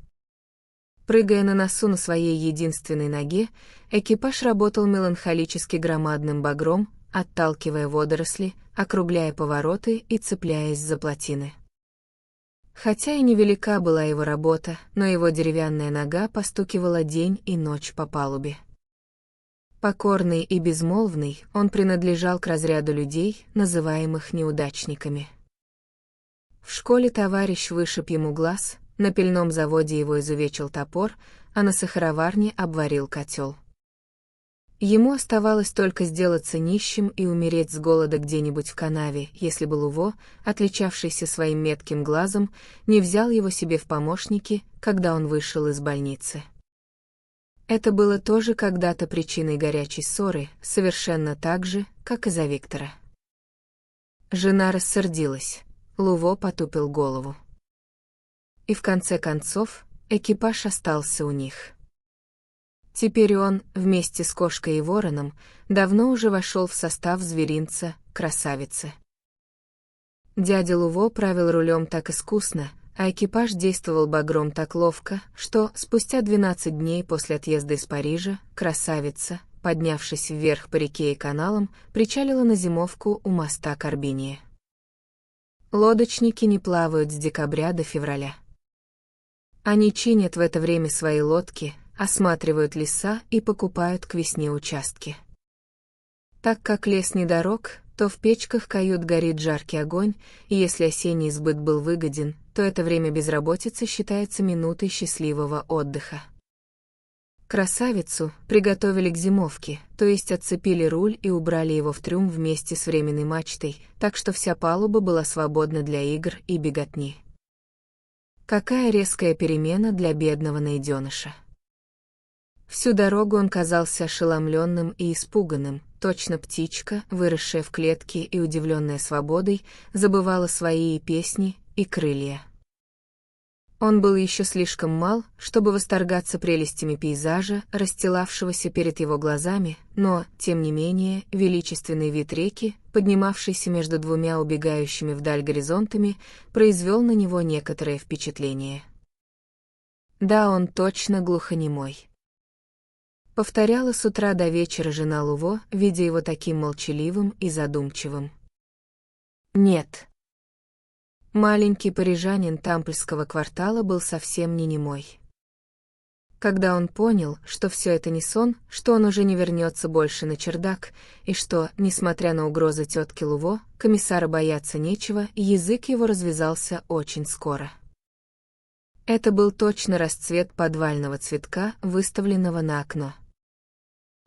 Прыгая на носу на своей единственной ноге, экипаж работал меланхолически громадным багром, отталкивая водоросли, округляя повороты и цепляясь за плотины. Хотя и невелика была его работа, но его деревянная нога постукивала день и ночь по палубе. Покорный и безмолвный, он принадлежал к разряду людей, называемых неудачниками. В школе товарищ вышиб ему глаз, на пильном заводе его изувечил топор, а на сахароварне обварил котел. Ему оставалось только сделаться нищим и умереть с голода где-нибудь в канаве, если бы Луво, отличавшийся своим метким глазом, не взял его себе в помощники, когда он вышел из больницы. Это было тоже когда-то причиной горячей ссоры, совершенно так же, как и за Виктора. Жена рассердилась, Луво потупил голову. И в конце концов, экипаж остался у них. Теперь он, вместе с кошкой и вороном, давно уже вошел в состав зверинца «Красавицы». Дядя Луво правил рулем так искусно, а экипаж действовал багром так ловко, что, спустя 12 дней после отъезда из Парижа, «Красавица», поднявшись вверх по реке и каналам, причалила на зимовку у моста Корбинье. Лодочники не плавают с декабря до февраля. Они чинят в это время свои лодки, осматривают леса и покупают к весне участки. Так как лес не дорог, то в печках кают горит жаркий огонь, и если осенний сбыт был выгоден, то это время безработицы считается минутой счастливого отдыха. Красавицу приготовили к зимовке, то есть отцепили руль и убрали его в трюм вместе с временной мачтой, так что вся палуба была свободна для игр и беготни. Какая резкая перемена для бедного найденыша. Всю дорогу он казался ошеломленным и испуганным, точно птичка, выросшая в клетке и удивленная свободой, забывала свои и песни, и крылья. Он был еще слишком мал, чтобы восторгаться прелестями пейзажа, расстилавшегося перед его глазами, но, тем не менее, величественный вид реки, поднимавшийся между двумя убегающими вдаль горизонтами, произвел на него некоторое впечатление. Да, он точно глухонемой. Повторяла с утра до вечера жена Луво, видя его таким молчаливым и задумчивым. Нет. Маленький парижанин Тампльского квартала был совсем не немой. Когда он понял, что все это не сон, что он уже не вернется больше на чердак, и что, несмотря на угрозы тетки Луво, комиссара бояться нечего, язык его развязался очень скоро. Это был точно расцвет подвального цветка, выставленного на окно.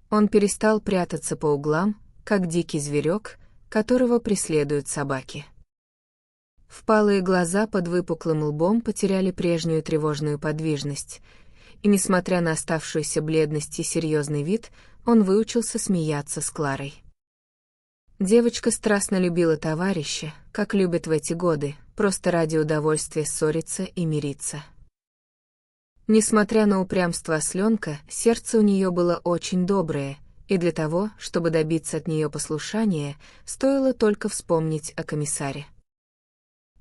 Он перестал прятаться по углам, как дикий зверек, которого преследуют собаки. Впалые глаза под выпуклым лбом потеряли прежнюю тревожную подвижность, и, несмотря на оставшуюся бледность и серьезный вид, он выучился смеяться с Кларой. Девочка страстно любила товарища, как любят в эти годы, просто ради удовольствия ссориться и мириться. Несмотря на упрямство осленка, сердце у нее было очень доброе, и для того, чтобы добиться от нее послушания, стоило только вспомнить о комиссаре.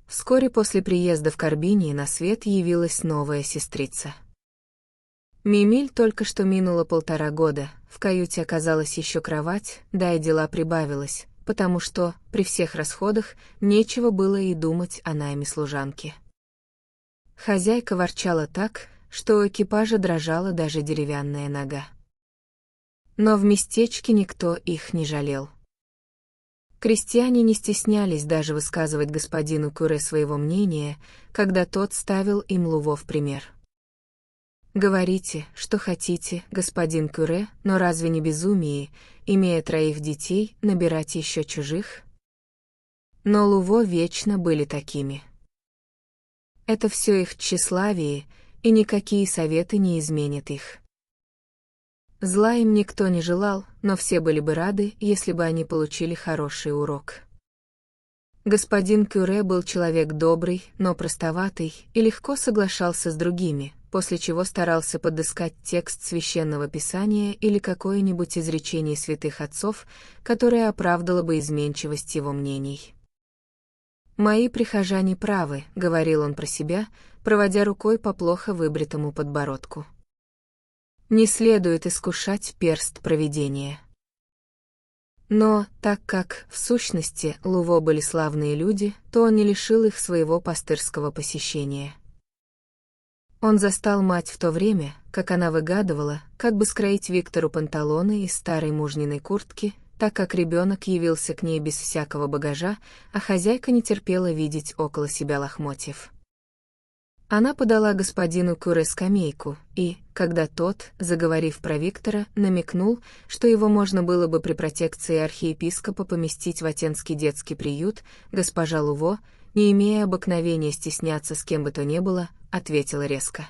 Вскоре после приезда в Корбинье на свет явилась новая сестрица. Мимиль только что минуло 1,5 года, в каюте оказалась еще кровать, да и дела прибавилось, потому что, при всех расходах, нечего было и думать о найме служанки. Хозяйка ворчала так, что у экипажа дрожала даже деревянная нога. Но в местечке никто их не жалел. Крестьяне не стеснялись даже высказывать господину Кюре своего мнения, когда тот ставил им Луво в пример. «Говорите, что хотите, господин Кюре, но разве не безумие, имея 3 детей, набирать еще чужих?» Но Луво вечно были такими. Это все их тщеславие, и никакие советы не изменят их. Зла им никто не желал, но все были бы рады, если бы они получили хороший урок. Господин Кюре был человек добрый, но простоватый, и легко соглашался с другими, после чего старался подыскать текст священного писания или какое-нибудь изречение святых отцов, которое оправдало бы изменчивость его мнений. «Мои прихожане правы», — говорил он про себя, проводя рукой по плохо выбритому подбородку. Не следует искушать перст провидения. Но, так как, в сущности, Луво были славные люди, то он не лишил их своего пастырского посещения. Он застал мать в то время, как она выгадывала, как бы скроить Виктору панталоны из старой мужниной куртки, так как ребенок явился к ней без всякого багажа, а хозяйка не терпела видеть около себя лохмотьев. Она подала господину Кюре скамейку, и, когда тот, заговорив про Виктора, намекнул, что его можно было бы при протекции архиепископа поместить в Атенский детский приют, госпожа Луво, не имея обыкновения стесняться с кем бы то ни было, ответила резко: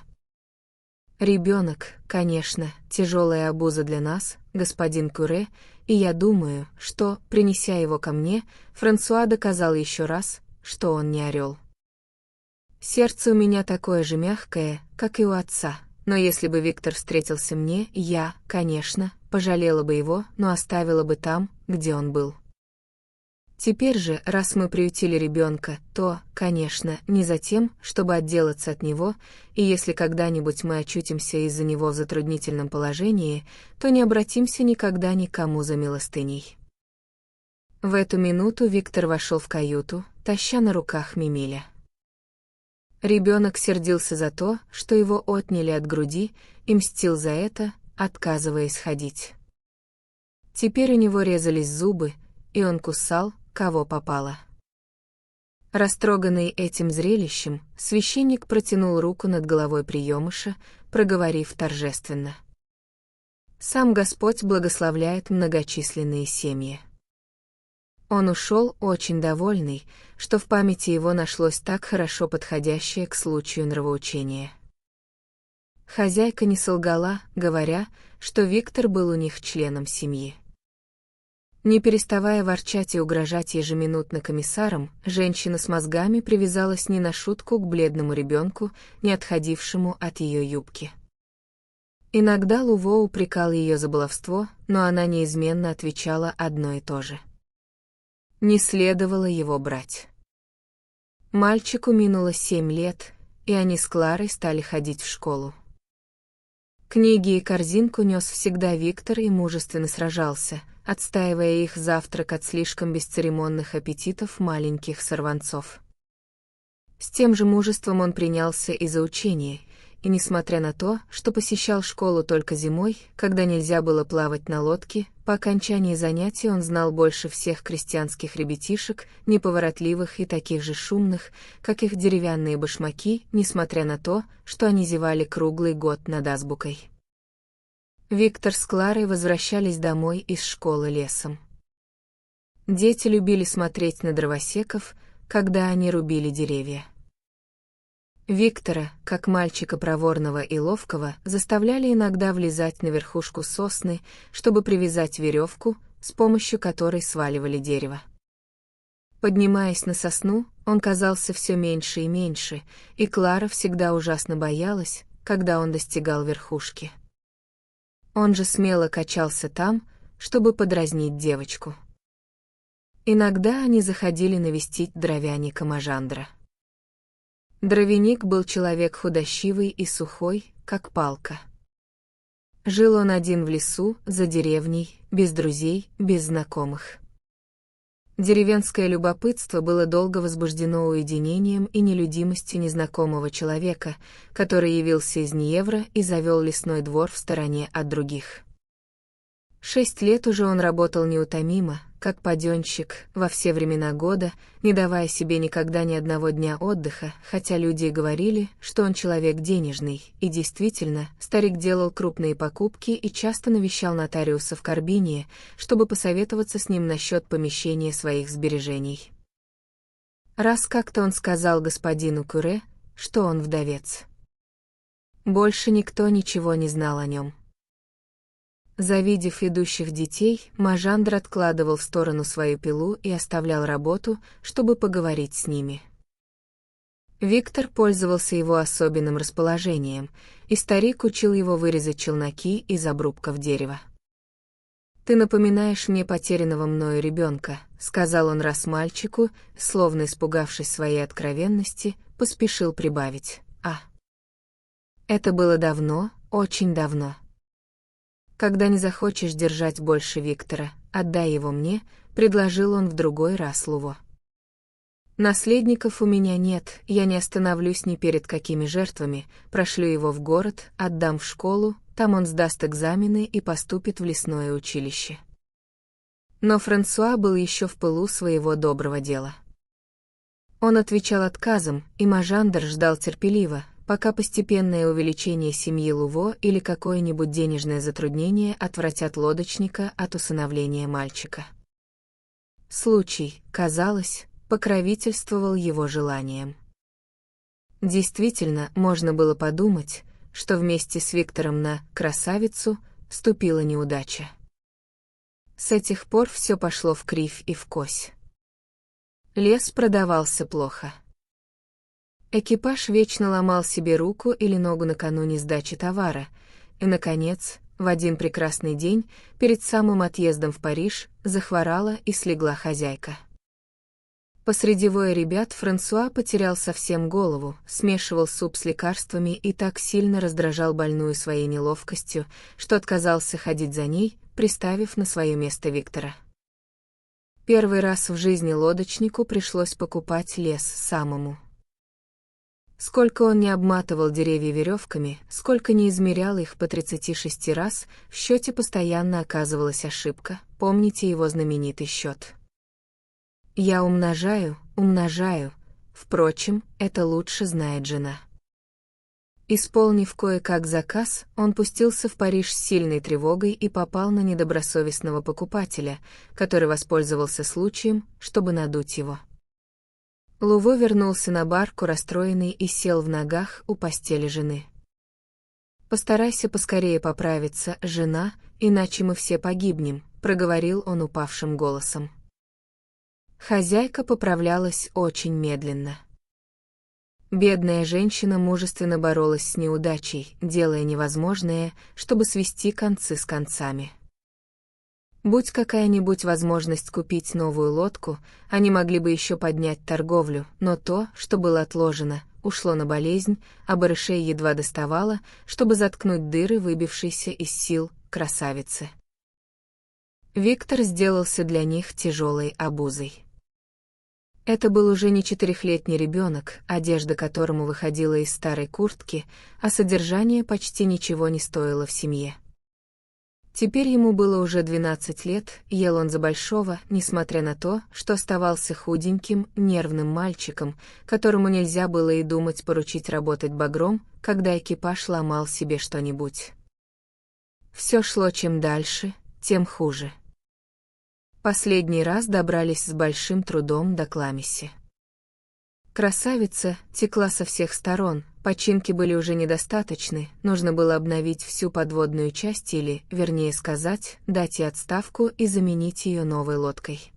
«Ребенок, конечно, тяжелая обуза для нас, господин Кюре, и я думаю, что, принеся его ко мне, Франсуа доказал еще раз, что он не орел. Сердце у меня такое же мягкое, как и у отца, но если бы Виктор встретился мне, я, конечно, пожалела бы его, но оставила бы там, где он был. Теперь же, раз мы приютили ребенка, то, конечно, не за тем, чтобы отделаться от него, и если когда-нибудь мы очутимся из-за него в затруднительном положении, то не обратимся никогда никому за милостыней». В эту минуту Виктор вошел в каюту, таща на руках Мимиля. Ребенок сердился за то, что его отняли от груди, и мстил за это, отказываясь ходить. Теперь у него резались зубы, и он кусал, кого попало. Растроганный этим зрелищем, священник протянул руку над головой приемыша, проговорив торжественно: «Сам Господь благословляет многочисленные семьи». Он ушел очень довольный, что в памяти его нашлось так хорошо подходящее к случаю нравоучение. Хозяйка не солгала, говоря, что Виктор был у них членом семьи. Не переставая ворчать и угрожать ежеминутно комиссарам, женщина с мозгами привязалась не на шутку к бледному ребенку, не отходившему от ее юбки. Иногда Луво упрекал ее за баловство, но она неизменно отвечала одно и то же: не следовало его брать. Мальчику минуло 7 лет, и они с Кларой стали ходить в школу. Книги и корзинку нес всегда Виктор и мужественно сражался, отстаивая их завтрак от слишком бесцеремонных аппетитов маленьких сорванцов. С тем же мужеством он принялся и за учение, и несмотря на то, что посещал школу только зимой, когда нельзя было плавать на лодке, по окончании занятий он знал больше всех крестьянских ребятишек, неповоротливых и таких же шумных, как их деревянные башмаки, несмотря на то, что они зевали круглый год над азбукой. Виктор с Кларой возвращались домой из школы лесом. Дети любили смотреть на дровосеков, когда они рубили деревья. Виктора, как мальчика проворного и ловкого, заставляли иногда влезать на верхушку сосны, чтобы привязать веревку, с помощью которой сваливали дерево. Поднимаясь на сосну, он казался все меньше и меньше, и Клара всегда ужасно боялась, когда он достигал верхушки. Он же смело качался там, чтобы подразнить девочку. Иногда они заходили навестить дровяника Мажандра. Дровяник был человек худощивый и сухой, как палка. Жил он один в лесу, за деревней, без друзей, без знакомых. Деревенское любопытство было долго возбуждено уединением и нелюдимостью незнакомого человека, который явился из Ниевра и завел лесной двор в стороне от других. 6 лет уже он работал неутомимо, как паденщик, во все времена года, не давая себе никогда ни одного дня отдыха, хотя люди и говорили, что он человек денежный, и действительно, старик делал крупные покупки и часто навещал нотариуса в Карбинии, чтобы посоветоваться с ним насчет помещения своих сбережений. Раз как-то он сказал господину Кюре, что он вдовец. Больше никто ничего не знал о нем. Завидев идущих детей, Мажандр откладывал в сторону свою пилу и оставлял работу, чтобы поговорить с ними. Виктор пользовался его особенным расположением, и старик учил его вырезать челноки из обрубков дерева. «Ты напоминаешь мне потерянного мною ребенка», — сказал он раз мальчику, словно испугавшись своей откровенности, поспешил прибавить. Это было давно, очень давно. «Когда не захочешь держать больше Виктора, отдай его мне», — предложил он в другой раз Луво. «Наследников у меня нет, я не остановлюсь ни перед какими жертвами, прошлю его в город, отдам в школу, там он сдаст экзамены и поступит в лесное училище». Но Франсуа был еще в пылу своего доброго дела. Он отвечал отказом, и Мажандр ждал терпеливо, пока постепенное увеличение семьи Луво или какое-нибудь денежное затруднение отвратят лодочника от усыновления мальчика. Случай, казалось, покровительствовал его желаниям. Действительно, можно было подумать, что вместе с Виктором на «красавицу» вступила неудача. С этих пор все пошло вкривь и вкось. Лес продавался плохо. Экипаж вечно ломал себе руку или ногу накануне сдачи товара, и, наконец, в один прекрасный день, перед самым отъездом в Париж, захворала и слегла хозяйка. Посреди воя ребят Франсуа потерял совсем голову, смешивал суп с лекарствами и так сильно раздражал больную своей неловкостью, что отказался ходить за ней, приставив на свое место Виктора. Первый раз в жизни лодочнику пришлось покупать лес самому. Сколько он не обматывал деревья веревками, сколько не измерял их по 36 раз, в счете постоянно оказывалась ошибка, помните его знаменитый счет. «Я умножаю, впрочем, это лучше знает жена». Исполнив кое-как заказ, он пустился в Париж с сильной тревогой и попал на недобросовестного покупателя, который воспользовался случаем, чтобы надуть его. Луво вернулся на барку расстроенный и сел в ногах у постели жены. «Постарайся поскорее поправиться, жена, иначе мы все погибнем», — проговорил он упавшим голосом. Хозяйка поправлялась очень медленно. Бедная женщина мужественно боролась с неудачей, делая невозможное, чтобы свести концы с концами. Будь какая-нибудь возможность купить новую лодку, они могли бы еще поднять торговлю, но то, что было отложено, ушло на болезнь, а барышей едва доставало, чтобы заткнуть дыры, выбившиеся из сил красавицы. Виктор сделался для них тяжелой обузой. Это был уже не 4-летний ребенок, одежда которому выходила из старой куртки, а содержание почти ничего не стоило в семье. Теперь ему было уже 12 лет, ел он за большого, несмотря на то, что оставался худеньким, нервным мальчиком, которому нельзя было и думать поручить работать багром, когда экипаж ломал себе что-нибудь. Все шло чем дальше, тем хуже. Последний раз добрались с большим трудом до Кламиси. Красавица текла со всех сторон, починки были уже недостаточны, нужно было обновить всю подводную часть или, вернее сказать, дать ей отставку и заменить ее новой лодкой.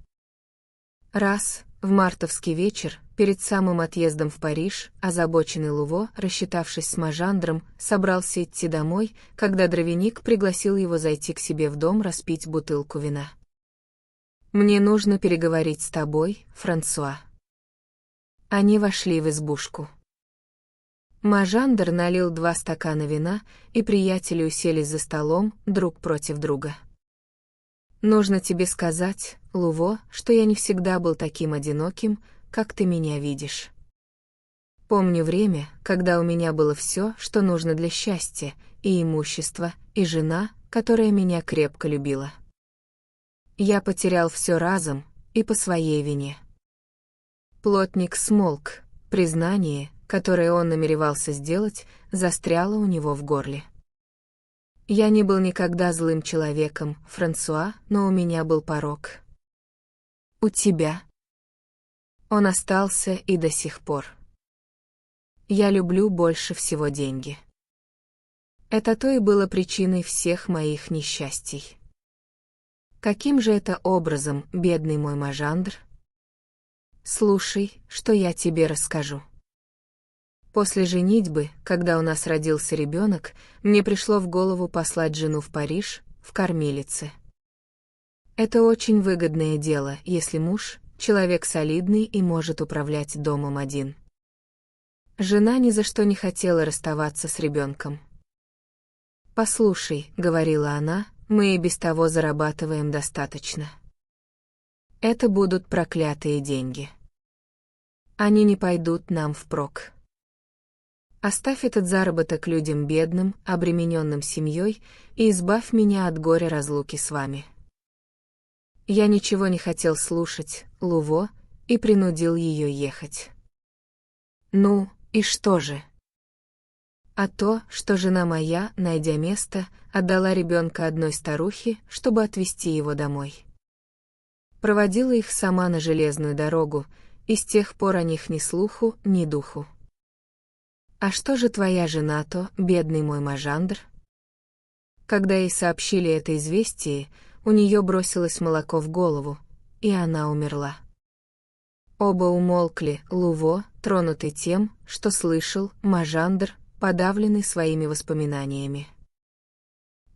Раз, в мартовский вечер, перед самым отъездом в Париж, озабоченный Луво, рассчитавшись с Мажандром, собрался идти домой, когда дровяник пригласил его зайти к себе в дом распить бутылку вина. «Мне нужно переговорить с тобой, Франсуа». Они вошли в избушку. Мажандр налил 2 стакана вина, и приятели уселись за столом, друг против друга. «Нужно тебе сказать, Луво, что я не всегда был таким одиноким, как ты меня видишь. Помню время, когда у меня было все, что нужно для счастья, и имущество, и жена, которая меня крепко любила. Я потерял все разом, и по своей вине. Плотник смолк, признание, которое он намеревался сделать, застряло у него в горле. Я не был никогда злым человеком, Франсуа, но у меня был порок. У тебя? Он остался и до сих пор. Я люблю больше всего деньги. Это то и было причиной всех моих несчастий. Каким же это образом, бедный мой Мажандр? Слушай, что я тебе расскажу. После женитьбы, когда у нас родился ребенок, мне пришло в голову послать жену в Париж, в кормилице. Это очень выгодное дело, если муж — человек солидный и может управлять домом один. Жена ни за что не хотела расставаться с ребенком. «Послушай», — говорила она, — «мы и без того зарабатываем достаточно. Это будут проклятые деньги. Они не пойдут нам впрок. Оставь этот заработок людям бедным, обремененным семьей, и избавь меня от горя разлуки с вами». Я ничего не хотел слушать, Луво, и принудил ее ехать. Ну, и что же? А то, что жена моя, найдя место, отдала ребенка одной старухе, чтобы отвезти его домой. Проводила их сама на железную дорогу, и с тех пор о них ни слуху, ни духу. А что же твоя жена-то, бедный мой Мажандр? Когда ей сообщили это известие, у нее бросилось молоко в голову, и она умерла. Оба умолкли, Луво, тронутый тем, что слышал, Мажандр, подавленный своими воспоминаниями.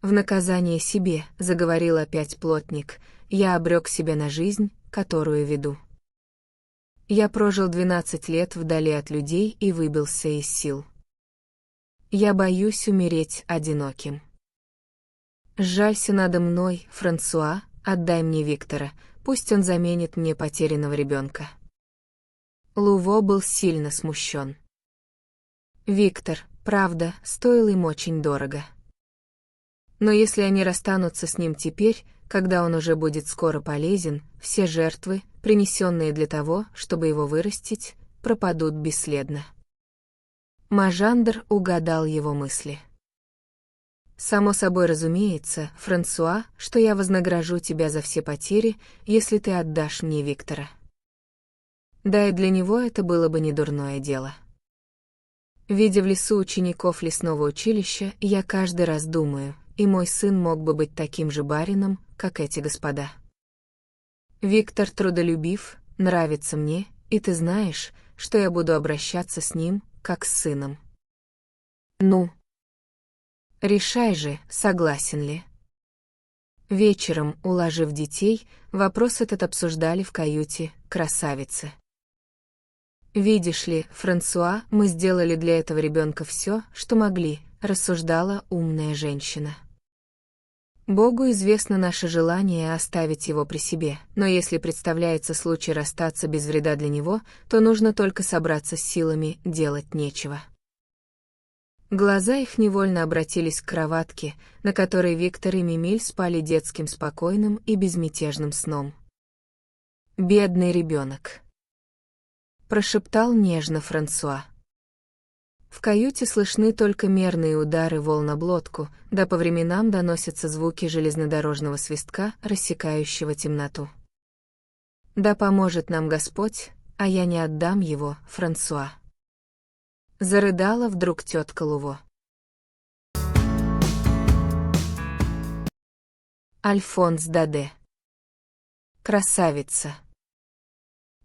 «В наказание себе», — заговорил опять плотник, — «я обрек себя на жизнь, которую веду. Я прожил 12 лет вдали от людей и выбился из сил. Я боюсь умереть одиноким. Сжалься надо мной, Франсуа, отдай мне Виктора, пусть он заменит мне потерянного ребенка». Луво был сильно смущен. Виктор, правда, стоил им очень дорого. Но если они расстанутся с ним теперь, когда он уже будет скоро полезен, все жертвы, принесенные для того, чтобы его вырастить, пропадут бесследно. Мажандр угадал его мысли. «Само собой разумеется, Франсуа, что я вознагражу тебя за все потери, если ты отдашь мне Виктора. Да и для него это было бы недурное дело. Видя в лесу учеников лесного училища, я каждый раз думаю, и мой сын мог бы быть таким же барином, как эти господа. Виктор трудолюбив, нравится мне, и ты знаешь, что я буду обращаться с ним, как с сыном. Ну? Решай же, согласен ли?» Вечером, уложив детей, вопрос этот обсуждали в каюте красавицы. «Видишь ли, Франсуа, мы сделали для этого ребенка все, что могли», — рассуждала умная женщина. «Богу известно наше желание оставить его при себе, но если представляется случай расстаться без вреда для него, то нужно только собраться с силами, делать нечего». Глаза их невольно обратились к кроватке, на которой Виктор и Мимиль спали детским спокойным и безмятежным сном. «Бедный ребенок», — прошептал нежно Франсуа. В каюте слышны только мерные удары волн об лодку, да по временам доносятся звуки железнодорожного свистка, рассекающего темноту. «Да поможет нам Господь, а я не отдам его, Франсуа». Зарыдала вдруг тетка Луво. Альфонс Даде. Красавица.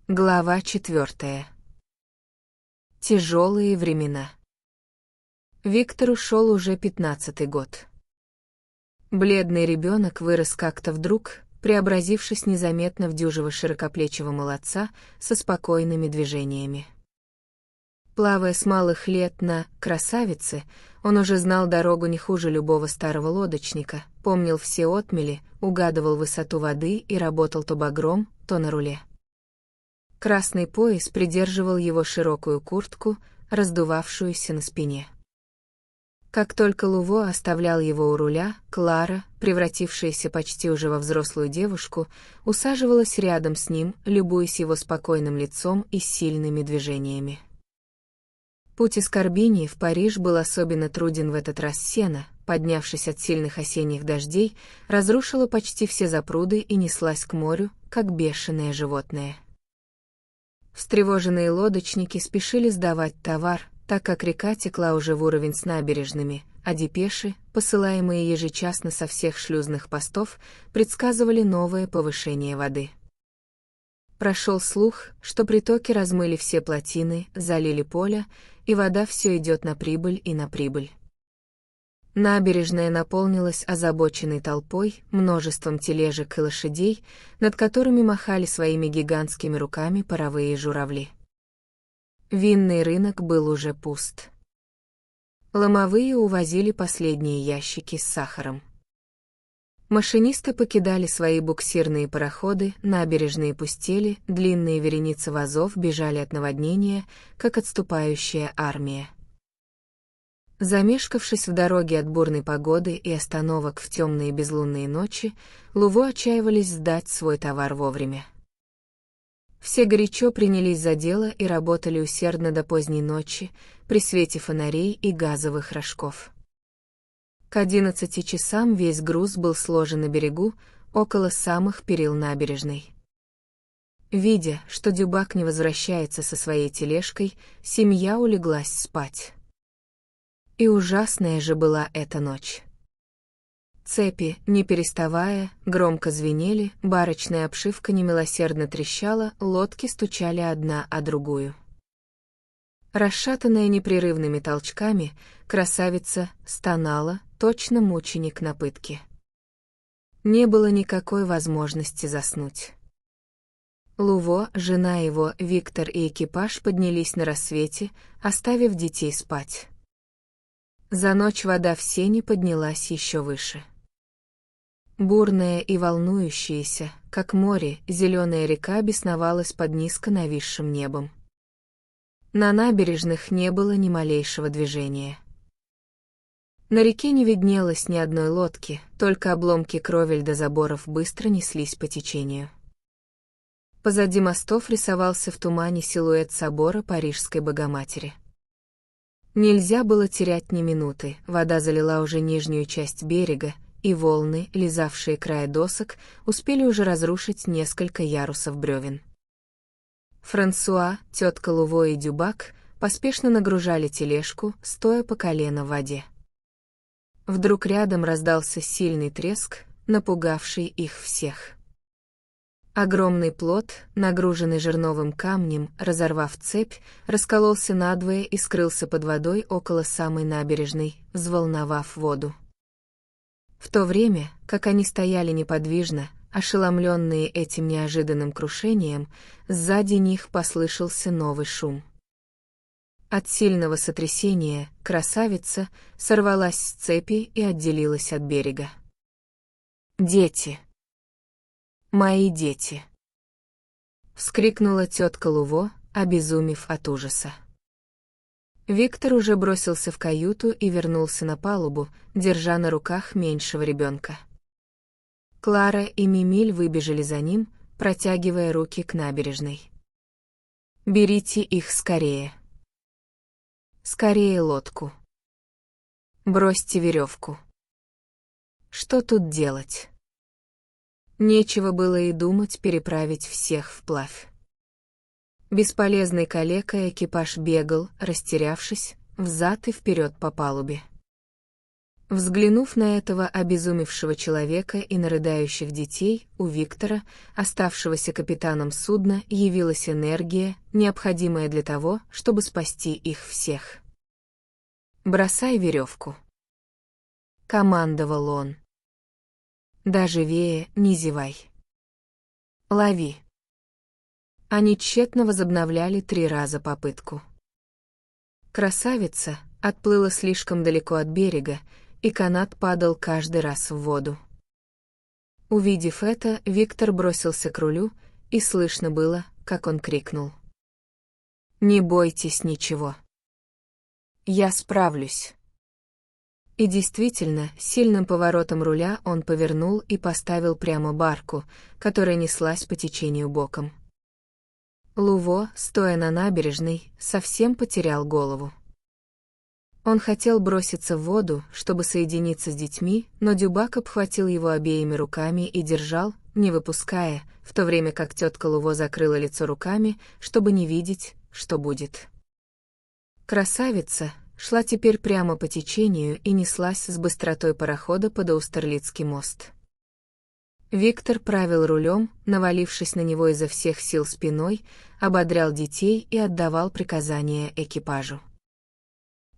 Глава 4. Тяжелые времена. Виктор ушел уже 15-й год. Бледный ребенок вырос как-то вдруг, преобразившись незаметно в дюжего широкоплечего молодца со спокойными движениями. Плавая с малых лет на «красавице», он уже знал дорогу не хуже любого старого лодочника, помнил все отмели, угадывал высоту воды и работал то багром, то на руле. Красный пояс придерживал его широкую куртку, раздувавшуюся на спине. Как только Луво оставлял его у руля, Клара, превратившаяся почти уже во взрослую девушку, усаживалась рядом с ним, любуясь его спокойным лицом и сильными движениями. Путь из Карбини в Париж был особенно труден в этот раз. Сена, поднявшись от сильных осенних дождей, разрушила почти все запруды и неслась к морю, как бешеное животное. Встревоженные лодочники спешили сдавать товар, так как река текла уже в уровень с набережными, а депеши, посылаемые ежечасно со всех шлюзных постов, предсказывали новое повышение воды. Прошел слух, что притоки размыли все плотины, залили поля, и вода все идет на прибыль и на прибыль. Набережная наполнилась озабоченной толпой, множеством тележек и лошадей, над которыми махали своими гигантскими руками паровые журавли. Винный рынок был уже пуст. Ломовые увозили последние ящики с сахаром. Машинисты покидали свои буксирные пароходы, набережные пустели, длинные вереницы вазов бежали от наводнения, как отступающая армия. Замешкавшись в дороге от бурной погоды и остановок в темные безлунные ночи, Луво отчаивались сдать свой товар вовремя. Все горячо принялись за дело и работали усердно до поздней ночи, при свете фонарей и газовых рожков. К 11 часам весь груз был сложен на берегу, около самых перил набережной. Видя, что Дюбак не возвращается со своей тележкой, семья улеглась спать. И ужасная же была эта ночь. Цепи, не переставая, громко звенели, барочная обшивка немилосердно трещала, лодки стучали одна о другую. Расшатанная непрерывными толчками, красавица стонала, точно мученик на пытке. Не было никакой возможности заснуть. Луво, жена его, Виктор и экипаж поднялись на рассвете, оставив детей спать. За ночь вода в Сене поднялась еще выше. Бурная и волнующаяся, как море, зеленая река бесновалась под низко нависшим небом. На набережных не было ни малейшего движения. На реке не виднелось ни одной лодки, только обломки кровель до заборов быстро неслись по течению. Позади мостов рисовался в тумане силуэт собора Парижской Богоматери. Нельзя было терять ни минуты, вода залила уже нижнюю часть берега, и волны, лизавшие края досок, успели уже разрушить несколько ярусов бревен. Франсуа, тетка Луво и Дюбак поспешно нагружали тележку, стоя по колено в воде. Вдруг рядом раздался сильный треск, напугавший их всех. Огромный плот, нагруженный жерновым камнем, разорвав цепь, раскололся надвое и скрылся под водой около самой набережной, взволновав воду. В то время, как они стояли неподвижно, ошеломленные этим неожиданным крушением, сзади них послышался новый шум. От сильного сотрясения красавица сорвалась с цепи и отделилась от берега. «Дети! Мои дети!» — вскрикнула тетка Луво, обезумев от ужаса. Виктор уже бросился в каюту и вернулся на палубу, держа на руках меньшего ребенка. Клара и Мимиль выбежали за ним, протягивая руки к набережной. «Берите их скорее! Скорее лодку! Бросьте веревку! Что тут делать?» Нечего было и думать переправить всех вплавь. Бесполезный калека экипаж бегал, растерявшись, взад и вперед по палубе. Взглянув на этого обезумевшего человека и на рыдающих детей, у Виктора, оставшегося капитаном судна, явилась энергия, необходимая для того, чтобы спасти их всех. «Бросай веревку», — командовал он. «Да живее, не зевай. Лови». Они тщетно возобновляли 3 раза попытку. Красавица отплыла слишком далеко от берега, и канат падал каждый раз в воду. Увидев это, Виктор бросился к рулю, и слышно было, как он крикнул: «Не бойтесь ничего. Я справлюсь». И действительно, сильным поворотом руля он повернул и поставил прямо барку, которая неслась по течению боком. Луво, стоя на набережной, совсем потерял голову. Он хотел броситься в воду, чтобы соединиться с детьми, но Дюбак обхватил его обеими руками и держал, не выпуская, в то время как тетка Луво закрыла лицо руками, чтобы не видеть, что будет. Красавица шла теперь прямо по течению и неслась с быстротой парохода под Аустерлицкий мост. Виктор правил рулем, навалившись на него изо всех сил спиной, ободрял детей и отдавал приказания экипажу.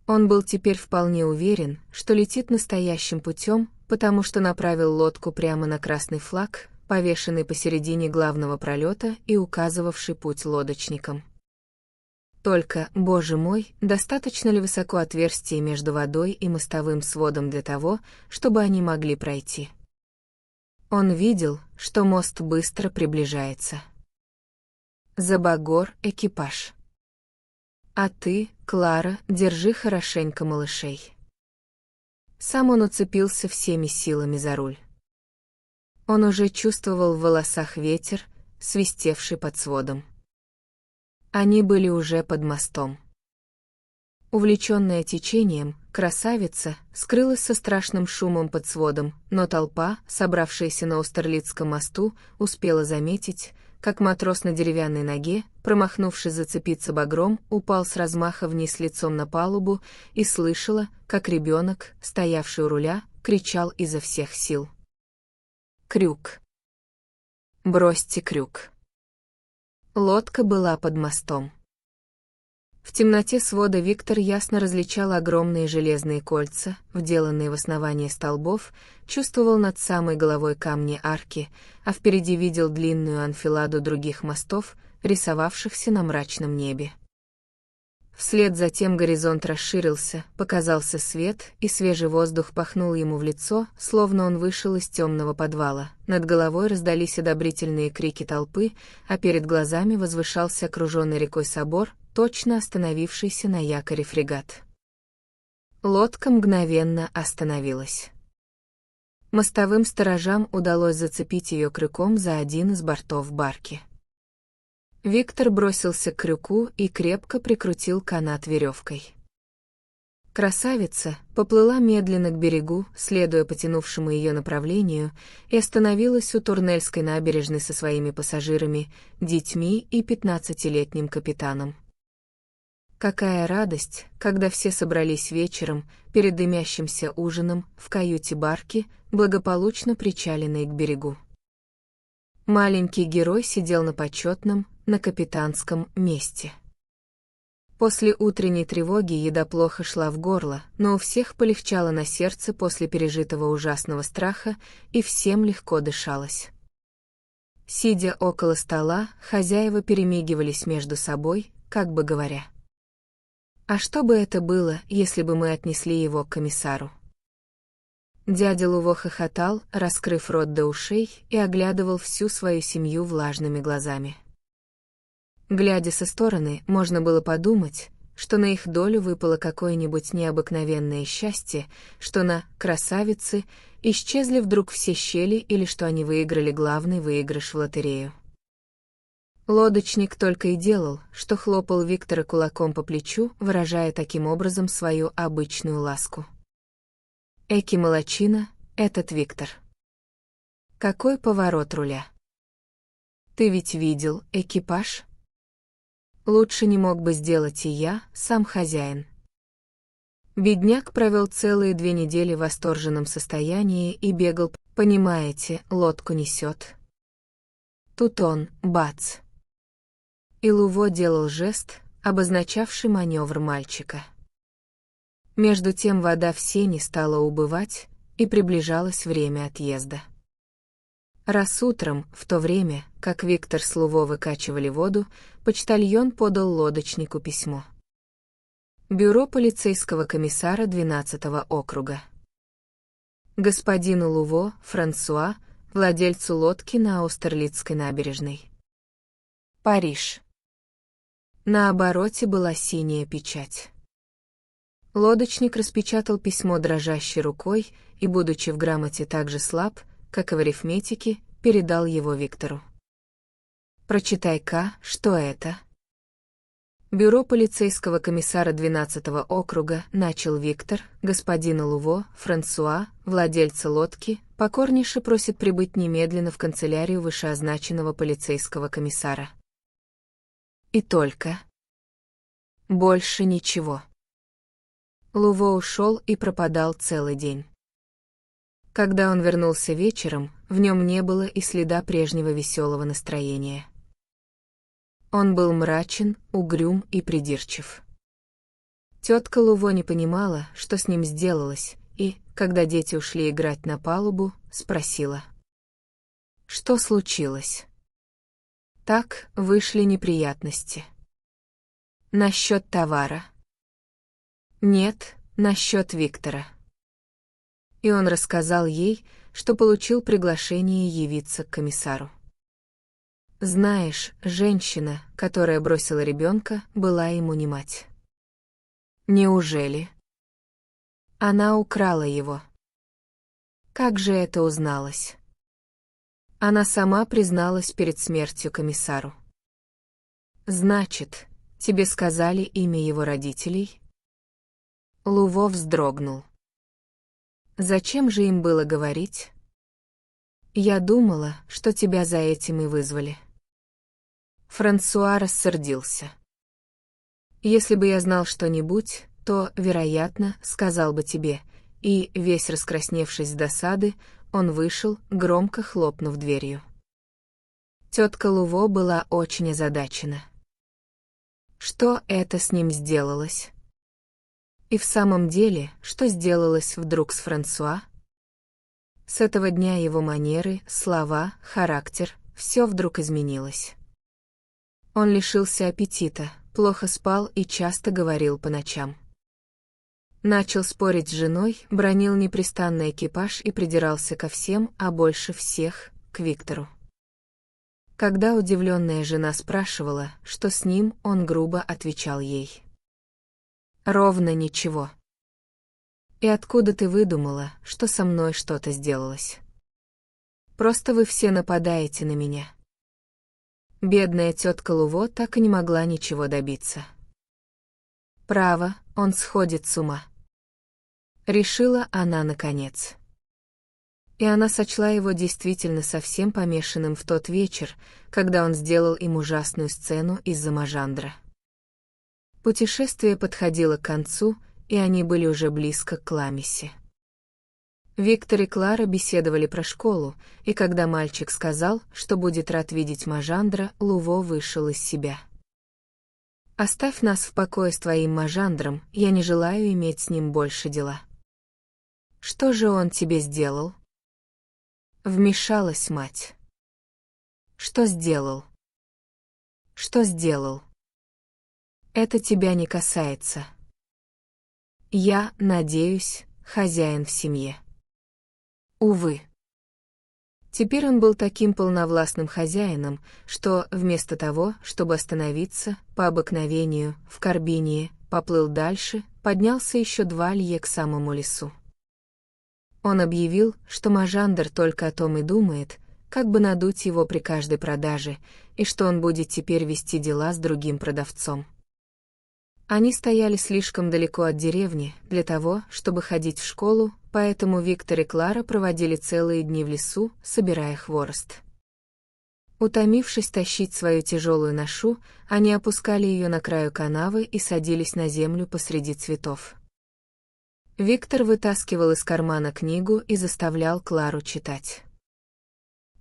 Он был теперь вполне уверен, что летит настоящим путем, потому что направил лодку прямо на красный флаг, повешенный посередине главного пролета и указывавший путь лодочникам. Только, боже мой, достаточно ли высоко отверстие между водой и мостовым сводом для того, чтобы они могли пройти? Он видел, что мост быстро приближается. Забагор экипаж. А ты, Клара, держи хорошенько малышей. Сам он уцепился всеми силами за руль. Он уже чувствовал в волосах ветер, свистевший под сводом. Они были уже под мостом. Увлеченная течением, красавица скрылась со страшным шумом под сводом, но толпа, собравшаяся на Аустерлицком мосту, успела заметить, как матрос на деревянной ноге, промахнувшись зацепиться багром, упал с размаха вниз лицом на палубу и слышала, как ребенок, стоявший у руля, кричал изо всех сил. «Крюк! Бросьте крюк!» Лодка была под мостом. В темноте свода Виктор ясно различал огромные железные кольца, вделанные в основание столбов, чувствовал над самой головой камни арки, а впереди видел длинную анфиладу других мостов, рисовавшихся на мрачном небе. Вслед за тем горизонт расширился, показался свет, и свежий воздух пахнул ему в лицо, словно он вышел из темного подвала. Над головой раздались одобрительные крики толпы, а перед глазами возвышался окруженный рекой собор, точно остановившийся на якоре фрегат. Лодка мгновенно остановилась. Мостовым сторожам удалось зацепить ее крюком за один из бортов барки. Виктор бросился к крюку и крепко прикрутил канат веревкой. Красавица поплыла медленно к берегу, следуя потянувшему ее направлению, и остановилась у Турнельской набережной со своими пассажирами, детьми и 15-летним капитаном. Какая радость, когда все собрались вечером, перед дымящимся ужином, в каюте барки, благополучно причаленной к берегу. Маленький герой сидел на почетном, на капитанском месте. После утренней тревоги еда плохо шла в горло, но у всех полегчало на сердце после пережитого ужасного страха, и всем легко дышалось. Сидя около стола, хозяева перемигивались между собой, как бы говоря: «А что бы это было, если бы мы отнесли его к комиссару?» Дядя Луво хохотал, раскрыв рот до ушей, и оглядывал всю свою семью влажными глазами. Глядя со стороны, можно было подумать, что на их долю выпало какое-нибудь необыкновенное счастье, что на «красавицы» исчезли вдруг все щели или что они выиграли главный выигрыш в лотерею. Лодочник только и делал, что хлопал Виктора кулаком по плечу, выражая таким образом свою обычную ласку. Эки молодчина, этот Виктор. Какой поворот руля! Ты ведь видел экипаж? Лучше не мог бы сделать и я, сам хозяин. Бедняк провел целые 2 недели в восторженном состоянии и бегал, понимаете, лодку несет. Тут он, бац! И Луво делал жест, обозначавший маневр мальчика. Между тем вода в сене стала убывать, и приближалось время отъезда. Раз утром, в то время, как Виктор с Луво выкачивали воду, почтальон подал лодочнику письмо. Бюро полицейского комиссара 12-го округа. Господину Луво, Франсуа, владельцу лодки на Аустерлицкой набережной. Париж. На обороте была синяя печать. Лодочник распечатал письмо дрожащей рукой и, будучи в грамоте так же слаб, как и в арифметике, передал его Виктору. «Прочитай-ка, что это?» Бюро полицейского комиссара 12-го округа, начал Виктор, господина Луво, Франсуа, владельца лодки, покорнейше просит прибыть немедленно в канцелярию вышеозначенного полицейского комиссара. И только. Больше ничего. Луво ушел и пропадал целый день. Когда он вернулся вечером, в нем не было и следа прежнего веселого настроения. Он был мрачен, угрюм и придирчив. Тетка Луво не понимала, что с ним сделалось, и, когда дети ушли играть на палубу, спросила. Что случилось? Так, вышли неприятности. Насчет товара? Нет, насчет Виктора. И он рассказал ей, что получил приглашение явиться к комиссару. Знаешь, женщина, которая бросила ребенка, была ему не мать. Неужели? Она украла его. Как же это узналось? Она сама призналась перед смертью комиссару. Значит, тебе сказали имя его родителей? Луво вздрогнул. Зачем же им было говорить? Я думала, что тебя за этим и вызвали. Франсуа рассердился. Если бы я знал что-нибудь, то, вероятно, сказал бы тебе, и, весь раскрасневшись с досады, он вышел, громко хлопнув дверью. Тетка Луво была очень озадачена. Что это с ним сделалось? И в самом деле, что сделалось вдруг с Франсуа? С этого дня его манеры, слова, характер, все вдруг изменилось. Он лишился аппетита, плохо спал и часто говорил по ночам. Начал спорить с женой, бранил непрестанно экипаж и придирался ко всем, а больше всех — к Виктору. Когда удивленная жена спрашивала, что с ним, он грубо отвечал ей. «Ровно ничего. И откуда ты выдумала, что со мной что-то сделалось? Просто вы все нападаете на меня». Бедная тетка Луво так и не могла ничего добиться. Право, он сходит с ума. Решила она наконец. И она сочла его действительно совсем помешанным в тот вечер, когда он сделал им ужасную сцену из-за Мажандра. Путешествие подходило к концу, и они были уже близко к Ламисе. Виктор и Клара беседовали про школу, и когда мальчик сказал, что будет рад видеть Мажандра, Луво вышел из себя. «Оставь нас в покое с твоим Мажандром, я не желаю иметь с ним больше дела». «Что же он тебе сделал?» Вмешалась мать. «Что сделал?» «Что сделал?» «Это тебя не касается. Я, надеюсь, хозяин в семье». Увы. Теперь он был таким полновластным хозяином, что, вместо того, чтобы остановиться, по обыкновению, в Карбинии, поплыл дальше, поднялся еще 2 лье к самому лесу. Он объявил, что Мажандр только о том и думает, как бы надуть его при каждой продаже, и что он будет теперь вести дела с другим продавцом. Они стояли слишком далеко от деревни для того, чтобы ходить в школу, поэтому Виктор и Клара проводили целые дни в лесу, собирая хворост. Утомившись тащить свою тяжелую ношу, они опускали ее на краю канавы и садились на землю посреди цветов. Виктор вытаскивал из кармана книгу и заставлял Клару читать.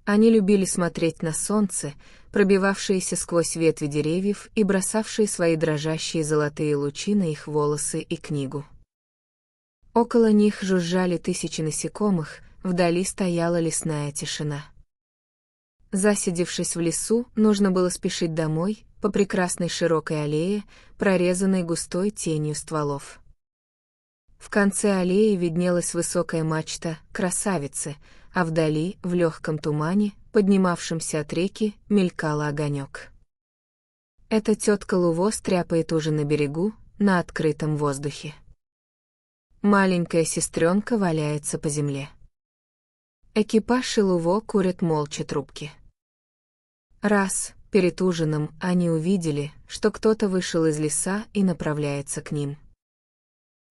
Они любили смотреть на солнце, пробивавшееся сквозь ветви деревьев и бросавшие свои дрожащие золотые лучи на их волосы и книгу. Около них жужжали тысячи насекомых, вдали стояла лесная тишина. Засидевшись в лесу, нужно было спешить домой, по прекрасной широкой аллее, прорезанной густой тенью стволов. В конце аллеи виднелась высокая мачта «Красавицы», а вдали, в легком тумане, поднимавшемся от реки, мелькал огонек. Эта тетка Луво стряпает ужин на берегу, на открытом воздухе. Маленькая сестренка валяется по земле. Экипаж и Луво курят молча трубки. Раз, перед ужином, они увидели, что кто-то вышел из леса и направляется к ним.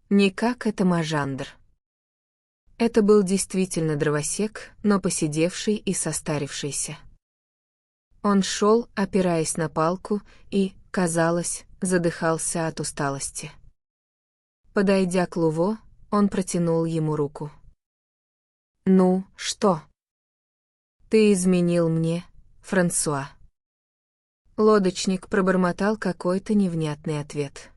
Никак это Мажандр. Это был действительно дровосек, но поседевший и состарившийся. Он шел, опираясь на палку, и, казалось, задыхался от усталости. Подойдя к Луво, он протянул ему руку. «Ну, что?» «Ты изменил мне, Франсуа». Лодочник пробормотал какой-то невнятный ответ.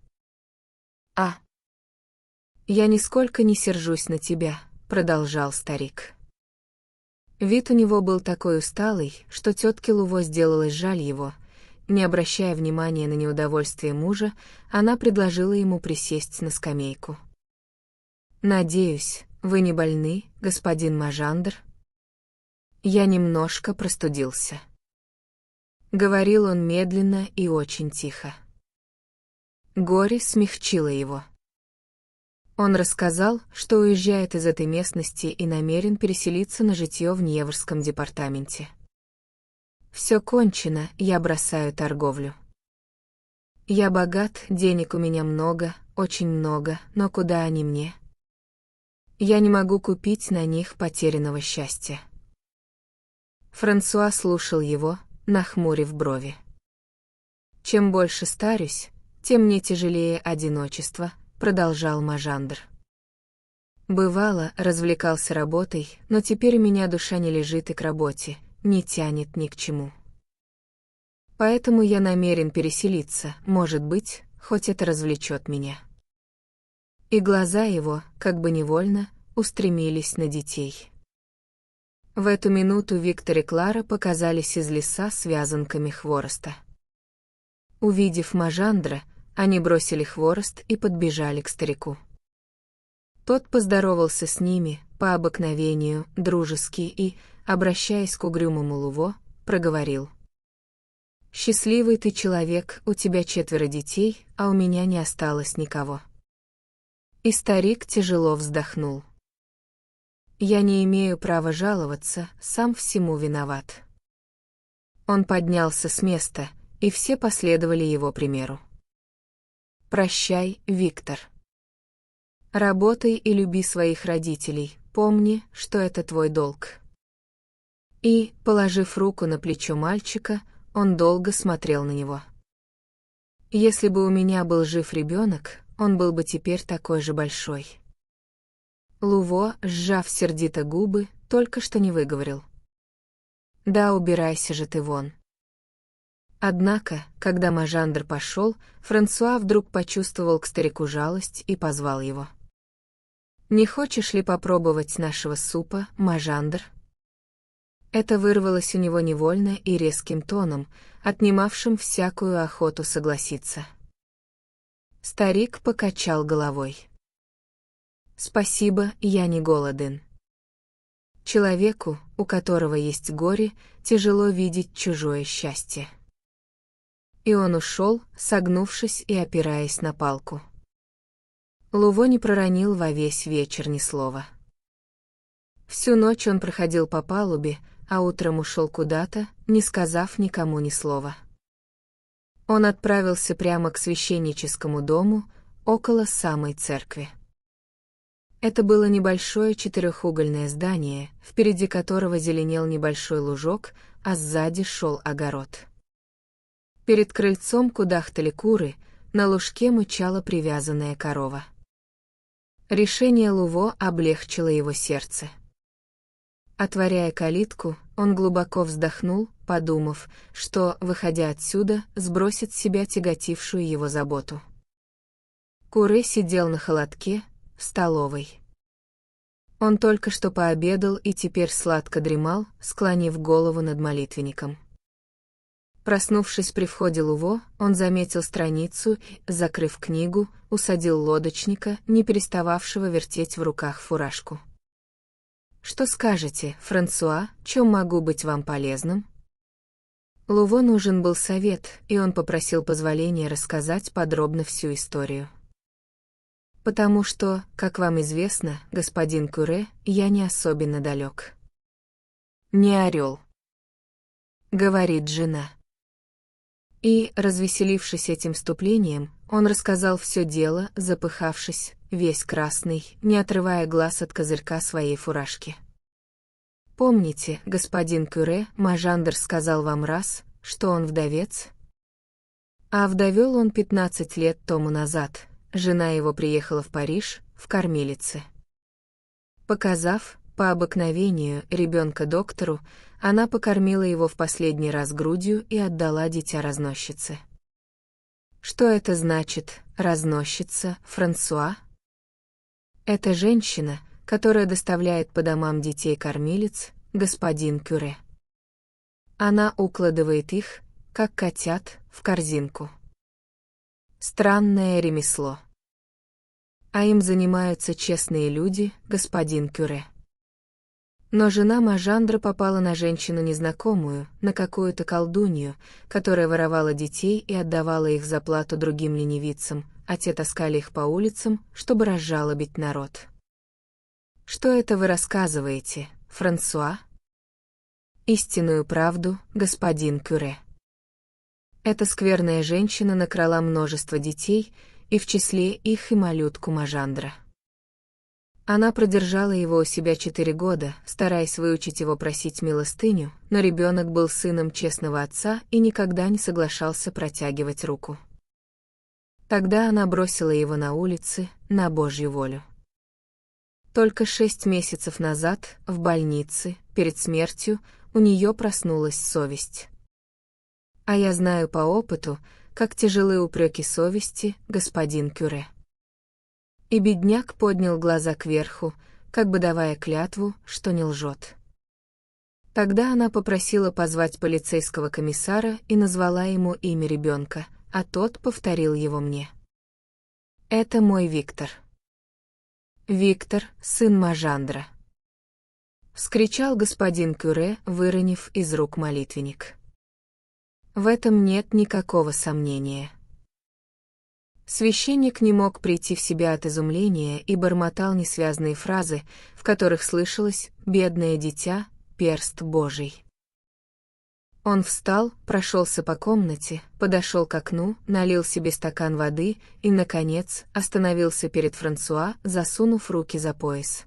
«Я нисколько не сержусь на тебя», — продолжал старик. Вид у него был такой усталый, что тетке Луво сделалось жаль его. Не обращая внимания на неудовольствие мужа, она предложила ему присесть на скамейку. «Надеюсь, вы не больны, господин Мажандр?» «Я немножко простудился». Говорил он медленно и очень тихо. Горе смягчило его. Он рассказал, что уезжает из этой местности и намерен переселиться на житье в Ньеврском департаменте. «Все кончено, я бросаю торговлю. Я богат, денег у меня много, очень много, но куда они мне? Я не могу купить на них потерянного счастья». Франсуа слушал его, нахмурив брови. «Чем больше старюсь, тем мне тяжелее одиночество», — продолжал Мажандр. «Бывало, развлекался работой, но теперь у меня душа не лежит и к работе, не тянет ни к чему. Поэтому я намерен переселиться, может быть, хоть это развлечет меня». И глаза его, как бы невольно, устремились на детей. В эту минуту Виктор и Клара показались из леса с вязанками хвороста. Увидев Мажандра, они бросили хворост и подбежали к старику. Тот поздоровался с ними, по обыкновению, дружески и, обращаясь к угрюмому Луво, проговорил. «Счастливый ты человек, у тебя 4 детей, а у меня не осталось никого». И старик тяжело вздохнул. «Я не имею права жаловаться, сам всему виноват». Он поднялся с места, и все последовали его примеру. «Прощай, Виктор. Работай и люби своих родителей, помни, что это твой долг». И, положив руку на плечо мальчика, он долго смотрел на него. «Если бы у меня был жив ребенок, он был бы теперь такой же большой». Луво, сжав сердито губы, только что не выговорил. «Да убирайся же ты вон». Однако, когда Мажандр пошел, Франсуа вдруг почувствовал к старику жалость и позвал его. «Не хочешь ли попробовать нашего супа, Мажандр?» Это вырвалось у него невольно и резким тоном, отнимавшим всякую охоту согласиться. Старик покачал головой. «Спасибо, я не голоден». Человеку, у которого есть горе, тяжело видеть чужое счастье. И он ушел, согнувшись и опираясь на палку. Луво не проронил во весь вечер ни слова. Всю ночь он проходил по палубе, а утром ушел куда-то, не сказав никому ни слова. Он отправился прямо к священническому дому, около самой церкви. Это было небольшое 4-угольное здание, впереди которого зеленел небольшой лужок, а сзади шел огород. Перед крыльцом кудахтали куры, на лужке мычала привязанная корова. Решение Луво облегчило его сердце. Отворяя калитку, он глубоко вздохнул, подумав, что, выходя отсюда, сбросит с себя тяготившую его заботу. Куры сидел на холодке, в столовой. Он только что пообедал и теперь сладко дремал, склонив голову над молитвенником. Проснувшись при входе Луво, он заметил страницу, закрыв книгу, усадил лодочника, не перестававшего вертеть в руках фуражку. «Что скажете, Франсуа, чем могу быть вам полезным?» Луво нужен был совет, и он попросил позволения рассказать подробно всю историю. Потому что, как вам известно, господин Кюре, я не особенно далек. Не орел, говорит жена. И, развеселившись этим вступлением, он рассказал все дело, запыхавшись, весь красный, не отрывая глаз от козырька своей фуражки. Помните, господин Кюре, Мажандр сказал вам раз, что он вдовец? А вдовел он 15 лет тому назад. Жена его приехала в Париж, в кормилице. Показав, по обыкновению, ребенка доктору, она покормила его в последний раз грудью и отдала дитя разносчице. Что это значит, разносчица, Франсуа? Это женщина, которая доставляет по домам детей-кормилиц, господин Кюре. Она укладывает их, как котят, в корзинку. Странное ремесло. А им занимаются честные люди, господин Кюре. Но жена Мажандра попала на женщину незнакомую, на какую-то колдунью, которая воровала детей и отдавала их за плату другим ленивицам, а те таскали их по улицам, чтобы разжалобить народ. Что это вы рассказываете, Франсуа? Истинную правду, господин Кюре. Эта скверная женщина накрала множество детей, и в числе их и малютку Мажандра. Она продержала его у себя 4 года, стараясь выучить его просить милостыню, но ребенок был сыном честного отца и никогда не соглашался протягивать руку. Тогда она бросила его на улице, на Божью волю. Только 6 месяцев назад, в больнице, перед смертью, у нее проснулась совесть. А я знаю по опыту, как тяжелы упреки совести, господин Кюре. И бедняк поднял глаза кверху, как бы давая клятву, что не лжет. Тогда она попросила позвать полицейского комиссара и назвала ему имя ребенка, а тот повторил его мне. Это мой Виктор. Виктор, сын Мажандра. Вскричал господин Кюре, выронив из рук молитвенник. В этом нет никакого сомнения. Священник не мог прийти в себя от изумления и бормотал несвязные фразы, в которых слышалось «бедное дитя, перст Божий». Он встал, прошелся по комнате, подошел к окну, налил себе стакан воды и, наконец, остановился перед Франсуа, засунув руки за пояс.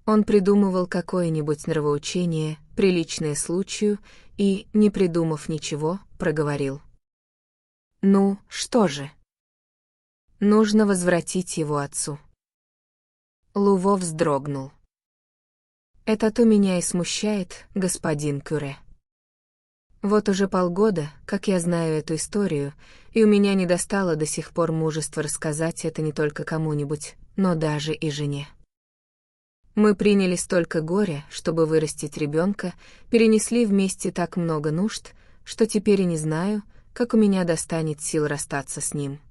Он придумывал какое-нибудь нравоучение, приличное случаю, и, не придумав ничего, проговорил. «Ну, что же? Нужно возвратить его отцу». Луво вздрогнул. «Это-то меня и смущает, господин Кюре. Вот уже полгода, как я знаю эту историю, и у меня не достало до сих пор мужества рассказать это не только кому-нибудь, но даже и жене. Мы приняли столько горя, чтобы вырастить ребенка, перенесли вместе так много нужд, что теперь и не знаю, как у меня достанет сил расстаться с ним».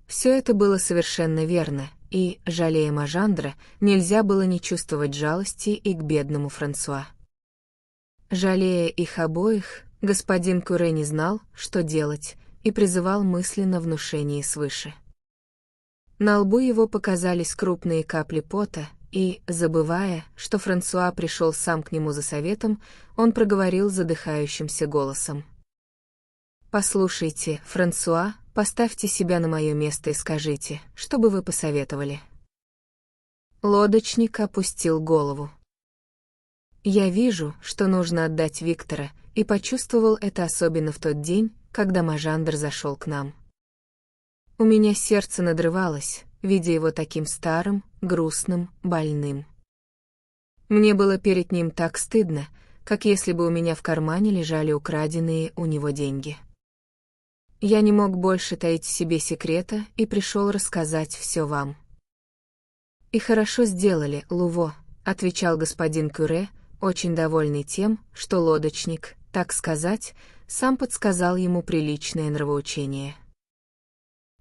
Все это было совершенно верно, и, жалея Мажандра, нельзя было не чувствовать жалости и к бедному Франсуа. Жалея их обоих, господин Кюре не знал, что делать, и призывал мысленно внушение свыше. На лбу его показались крупные капли пота, и, забывая, что Франсуа пришел сам к нему за советом, он проговорил задыхающимся голосом. «Послушайте, Франсуа, поставьте себя на мое место и скажите, что бы вы посоветовали?» Лодочник опустил голову. «Я вижу, что нужно отдать Виктора, и почувствовал это особенно в тот день, когда Мажандр зашел к нам. У меня сердце надрывалось, видя его таким старым, грустным, больным. Мне было перед ним так стыдно, как если бы у меня в кармане лежали украденные у него деньги. Я не мог больше таить в себе секрета и пришел рассказать все вам». «И хорошо сделали, Луво», — отвечал господин Кюре, очень довольный тем, что лодочник, так сказать, сам подсказал ему приличное нравоучение.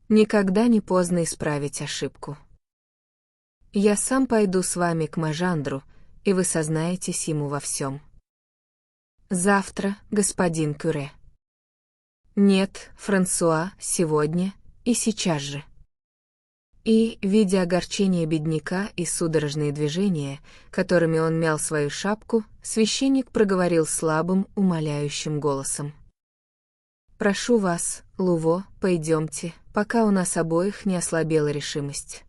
«Никогда не поздно исправить ошибку. Я сам пойду с вами к Мажандру, и вы сознаетесь ему во всем». «Завтра, господин Кюре». «Нет, Франсуа, сегодня и сейчас же». И, видя огорчение бедняка и судорожные движения, которыми он мял свою шапку, священник проговорил слабым, умоляющим голосом: «Прошу вас, Луво, пойдемте, пока у нас обоих не ослабела решимость».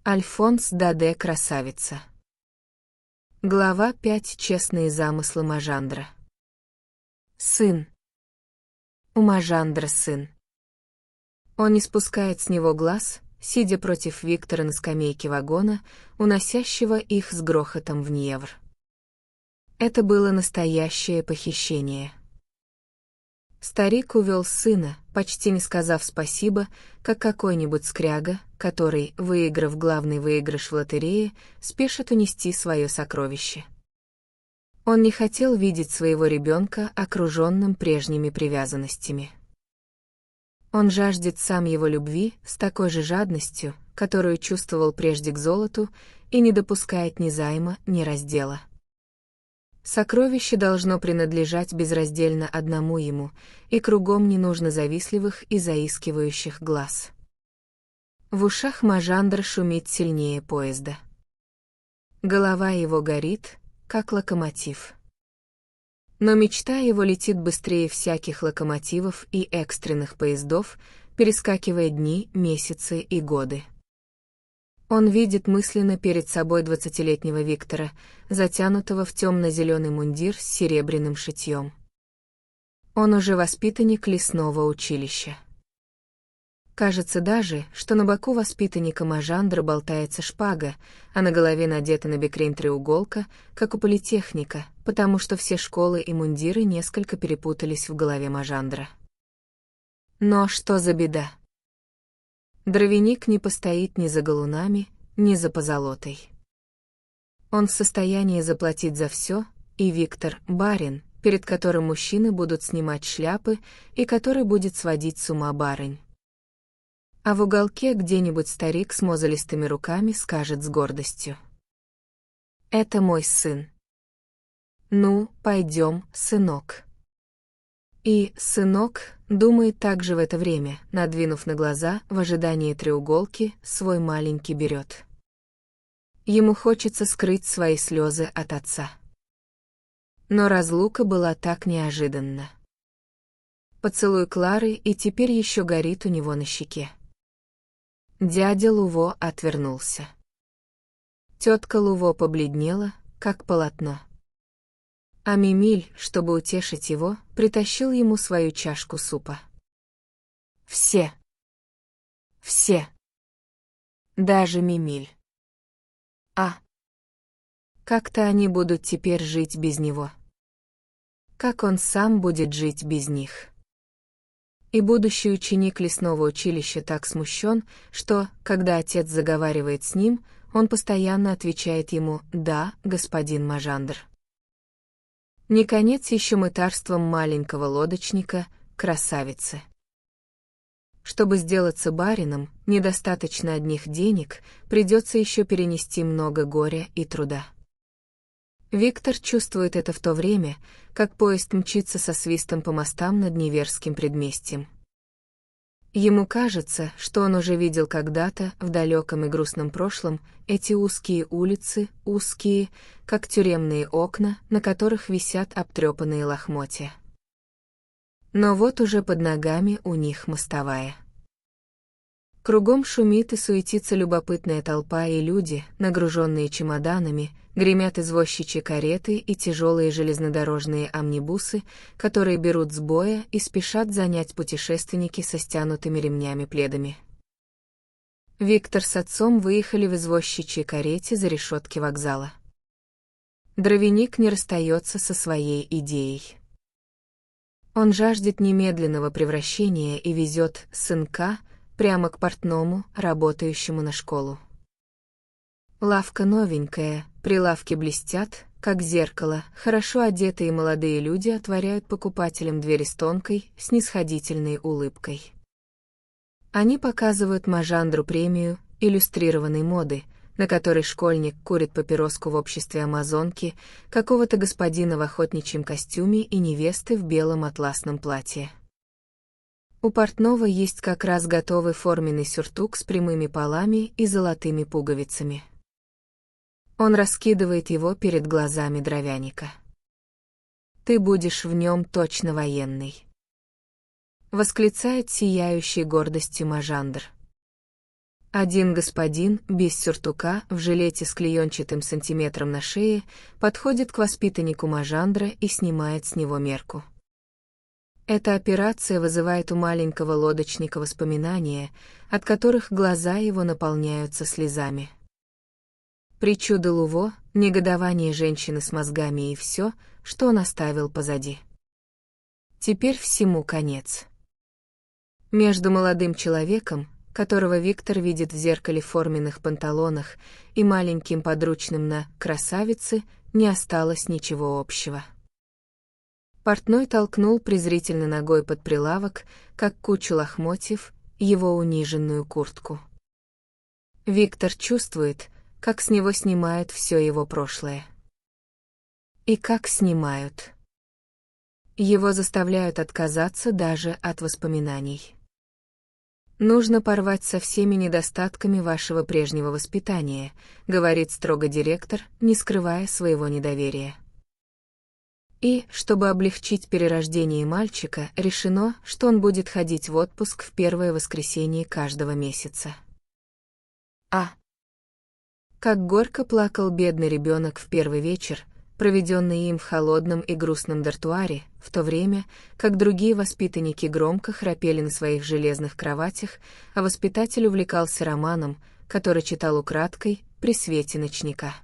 Альфонс Даде красавица. Глава 5. Честные замыслы Majandra. Сын. У Majandra сын. Он не спускает с него глаз, сидя против Виктора на скамейке вагона, уносящего их с грохотом в Ньевр. Это было настоящее похищение. Старик увел сына, почти не сказав спасибо, как какой-нибудь скряга, который, выиграв главный выигрыш в лотерее, спешит унести свое сокровище. Он не хотел видеть своего ребенка окруженным прежними привязанностями. Он жаждет сам его любви с такой же жадностью, которую чувствовал прежде к золоту, и не допускает ни займа, ни раздела. Сокровище должно принадлежать безраздельно одному ему, и кругом не нужно завистливых и заискивающих глаз. В ушах Majandra шумит сильнее поезда. Голова его горит, как локомотив. Но мечта его летит быстрее всяких локомотивов и экстренных поездов, перескакивая дни, месяцы и годы. Он видит мысленно перед собой 20-летнего Виктора, затянутого в темно-зеленый мундир с серебряным шитьем. Он уже воспитанник лесного училища. Кажется даже, что на боку воспитанника Majandra болтается шпага, а на голове надета набекрень треуголка, как у политехника, потому что все школы и мундиры несколько перепутались в голове Majandra. Но что за беда? Дровяник не постоит ни за галунами, ни за позолотой. Он в состоянии заплатить за все, и Виктор — барин, перед которым мужчины будут снимать шляпы и который будет сводить с ума барынь. А в уголке где-нибудь старик с мозолистыми руками скажет с гордостью: «Это мой сын. Ну, пойдем, сынок». И сынок думает также в это время, надвинув на глаза в ожидании треуголки, свой маленький берет. Ему хочется скрыть свои слезы от отца. Но разлука была так неожиданна. Поцелуй Клары и теперь еще горит у него на щеке. Дядя Луво отвернулся. Тетка Луво побледнела, как полотно. А Мимиль, чтобы утешить его, притащил ему свою чашку супа. Все. Даже Мимиль. Как-то они будут теперь жить без него. Как он сам будет жить без них? И будущий ученик лесного училища так смущен, что, когда отец заговаривает с ним, он постоянно отвечает ему: «Да, господин Majandra». Не конец еще мытарством маленького лодочника, красавицы. Чтобы сделаться барином, недостаточно одних денег, придется еще перенести много горя и труда. Виктор чувствует это в то время, как поезд мчится со свистом по мостам над Неверским предместьем. Ему кажется, что он уже видел когда-то, в далеком и грустном прошлом, эти узкие улицы, узкие, как тюремные окна, на которых висят обтрепанные лохмотья. Но вот уже под ногами у них мостовая. Кругом шумит и суетится любопытная толпа, и люди, нагруженные чемоданами, гремят извозчичьи кареты и тяжелые железнодорожные амнибусы, которые берут с боя и спешат занять путешественники со стянутыми ремнями пледами. Виктор с отцом выехали в извозчичьей карете за решетки вокзала. Дровяник не расстается со своей идеей. Он жаждет немедленного превращения и везет сынка прямо к портному, работающему на школу. Лавка новенькая, прилавки блестят, как зеркало, хорошо одетые молодые люди отворяют покупателям двери с тонкой, снисходительной улыбкой. Они показывают Мажандру премию иллюстрированной моды, на которой школьник курит папироску в обществе амазонки, какого-то господина в охотничьем костюме и невесты в белом атласном платье. У портного есть как раз готовый форменный сюртук с прямыми полами и золотыми пуговицами. Он раскидывает его перед глазами дровяника. «Ты будешь в нем точно военный», — восклицает сияющий гордостью Мажандр. Один господин, без сюртука, в жилете с клеенчатым сантиметром на шее, подходит к воспитаннику Мажандра и снимает с него мерку. Эта операция вызывает у маленького лодочника воспоминания, от которых глаза его наполняются слезами. Причуда Луво, негодование женщины с мозгами и все, что он оставил позади. Теперь всему конец. Между молодым человеком, которого Виктор видит в зеркале в форменных панталонах, и маленьким подручным на «красавице», не осталось ничего общего. Портной толкнул презрительно ногой под прилавок, как кучу лохмотьев, его униженную куртку. Виктор чувствует, как с него снимают все его прошлое. И как снимают. Его заставляют отказаться даже от воспоминаний. «Нужно порвать со всеми недостатками вашего прежнего воспитания», — говорит строго директор, не скрывая своего недоверия. И, чтобы облегчить перерождение мальчика, решено, что он будет ходить в отпуск в первое воскресенье каждого месяца. Как горько плакал бедный ребенок в первый вечер, проведенный им в холодном и грустном дартуаре, в то время, как другие воспитанники громко храпели на своих железных кроватях, а воспитатель увлекался романом, который читал украдкой, при свете ночника.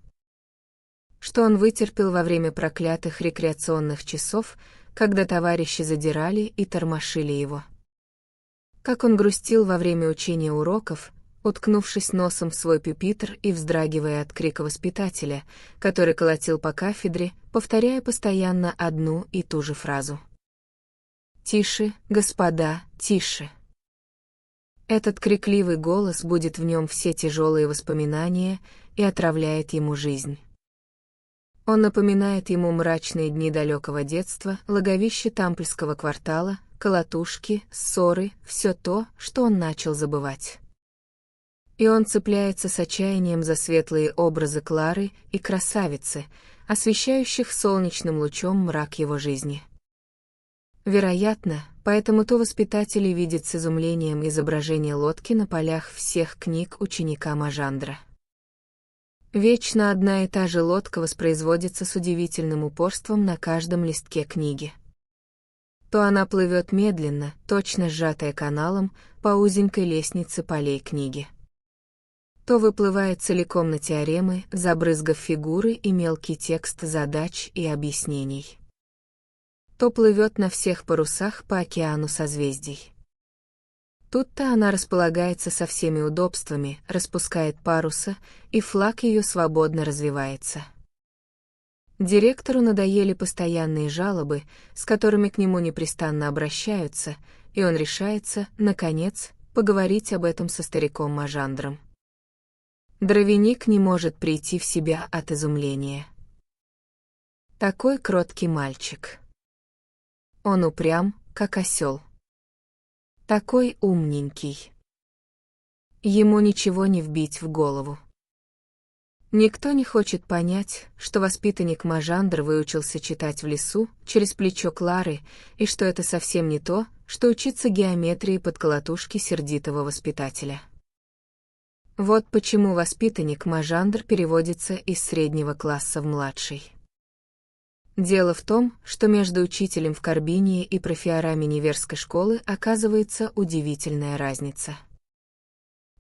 Что он вытерпел во время проклятых рекреационных часов, когда товарищи задирали и тормошили его. Как он грустил во время учения уроков, уткнувшись носом в свой пюпитр и вздрагивая от крика воспитателя, который колотил по кафедре, повторяя постоянно одну и ту же фразу. «Тише, господа, тише». Этот крикливый голос будет в нем все тяжелые воспоминания и отравляет ему жизнь. Он напоминает ему мрачные дни далекого детства, логовище Тампльского квартала, колотушки, ссоры, все то, что он начал забывать. И он цепляется с отчаянием за светлые образы Клары и красавицы, освещающих солнечным лучом мрак его жизни. Вероятно, поэтому-то воспитатели видят с изумлением изображение лодки на полях всех книг ученика Мажандра. Вечно одна и та же лодка воспроизводится с удивительным упорством на каждом листке книги. То она плывет медленно, точно сжатая каналом, по узенькой лестнице полей книги. То выплывает целиком на теоремы, забрызгав фигуры и мелкий текст задач и объяснений. То плывет на всех парусах по океану созвездий. Тут-то она располагается со всеми удобствами, распускает паруса, и флаг ее свободно развивается. Директору надоели постоянные жалобы, с которыми к нему непрестанно обращаются, и он решается, наконец, поговорить об этом со стариком Мажандром. Дровяник не может прийти в себя от изумления. Такой кроткий мальчик. Он упрям, как осел. Такой умненький. Ему ничего не вбить в голову. Никто не хочет понять, что воспитанник Мажандр выучился читать в лесу, через плечо Клары, и что это совсем не то, что учиться геометрии под колотушки сердитого воспитателя. Вот почему воспитанник Мажандр переводится из среднего класса в младший. Дело в том, что между учителем в Карбинии и профессорами Неверской школы оказывается удивительная разница.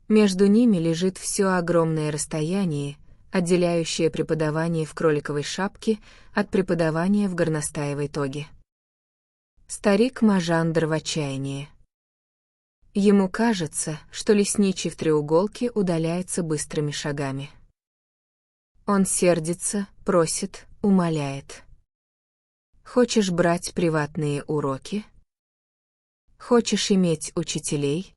Между ними лежит все огромное расстояние, отделяющее преподавание в кроликовой шапке от преподавания в горностаевой тоге. Старик Мажандр в отчаянии. Ему кажется, что лесничий в треуголке удаляется быстрыми шагами. Он сердится, просит, умоляет. Хочешь брать приватные уроки? Хочешь иметь учителей?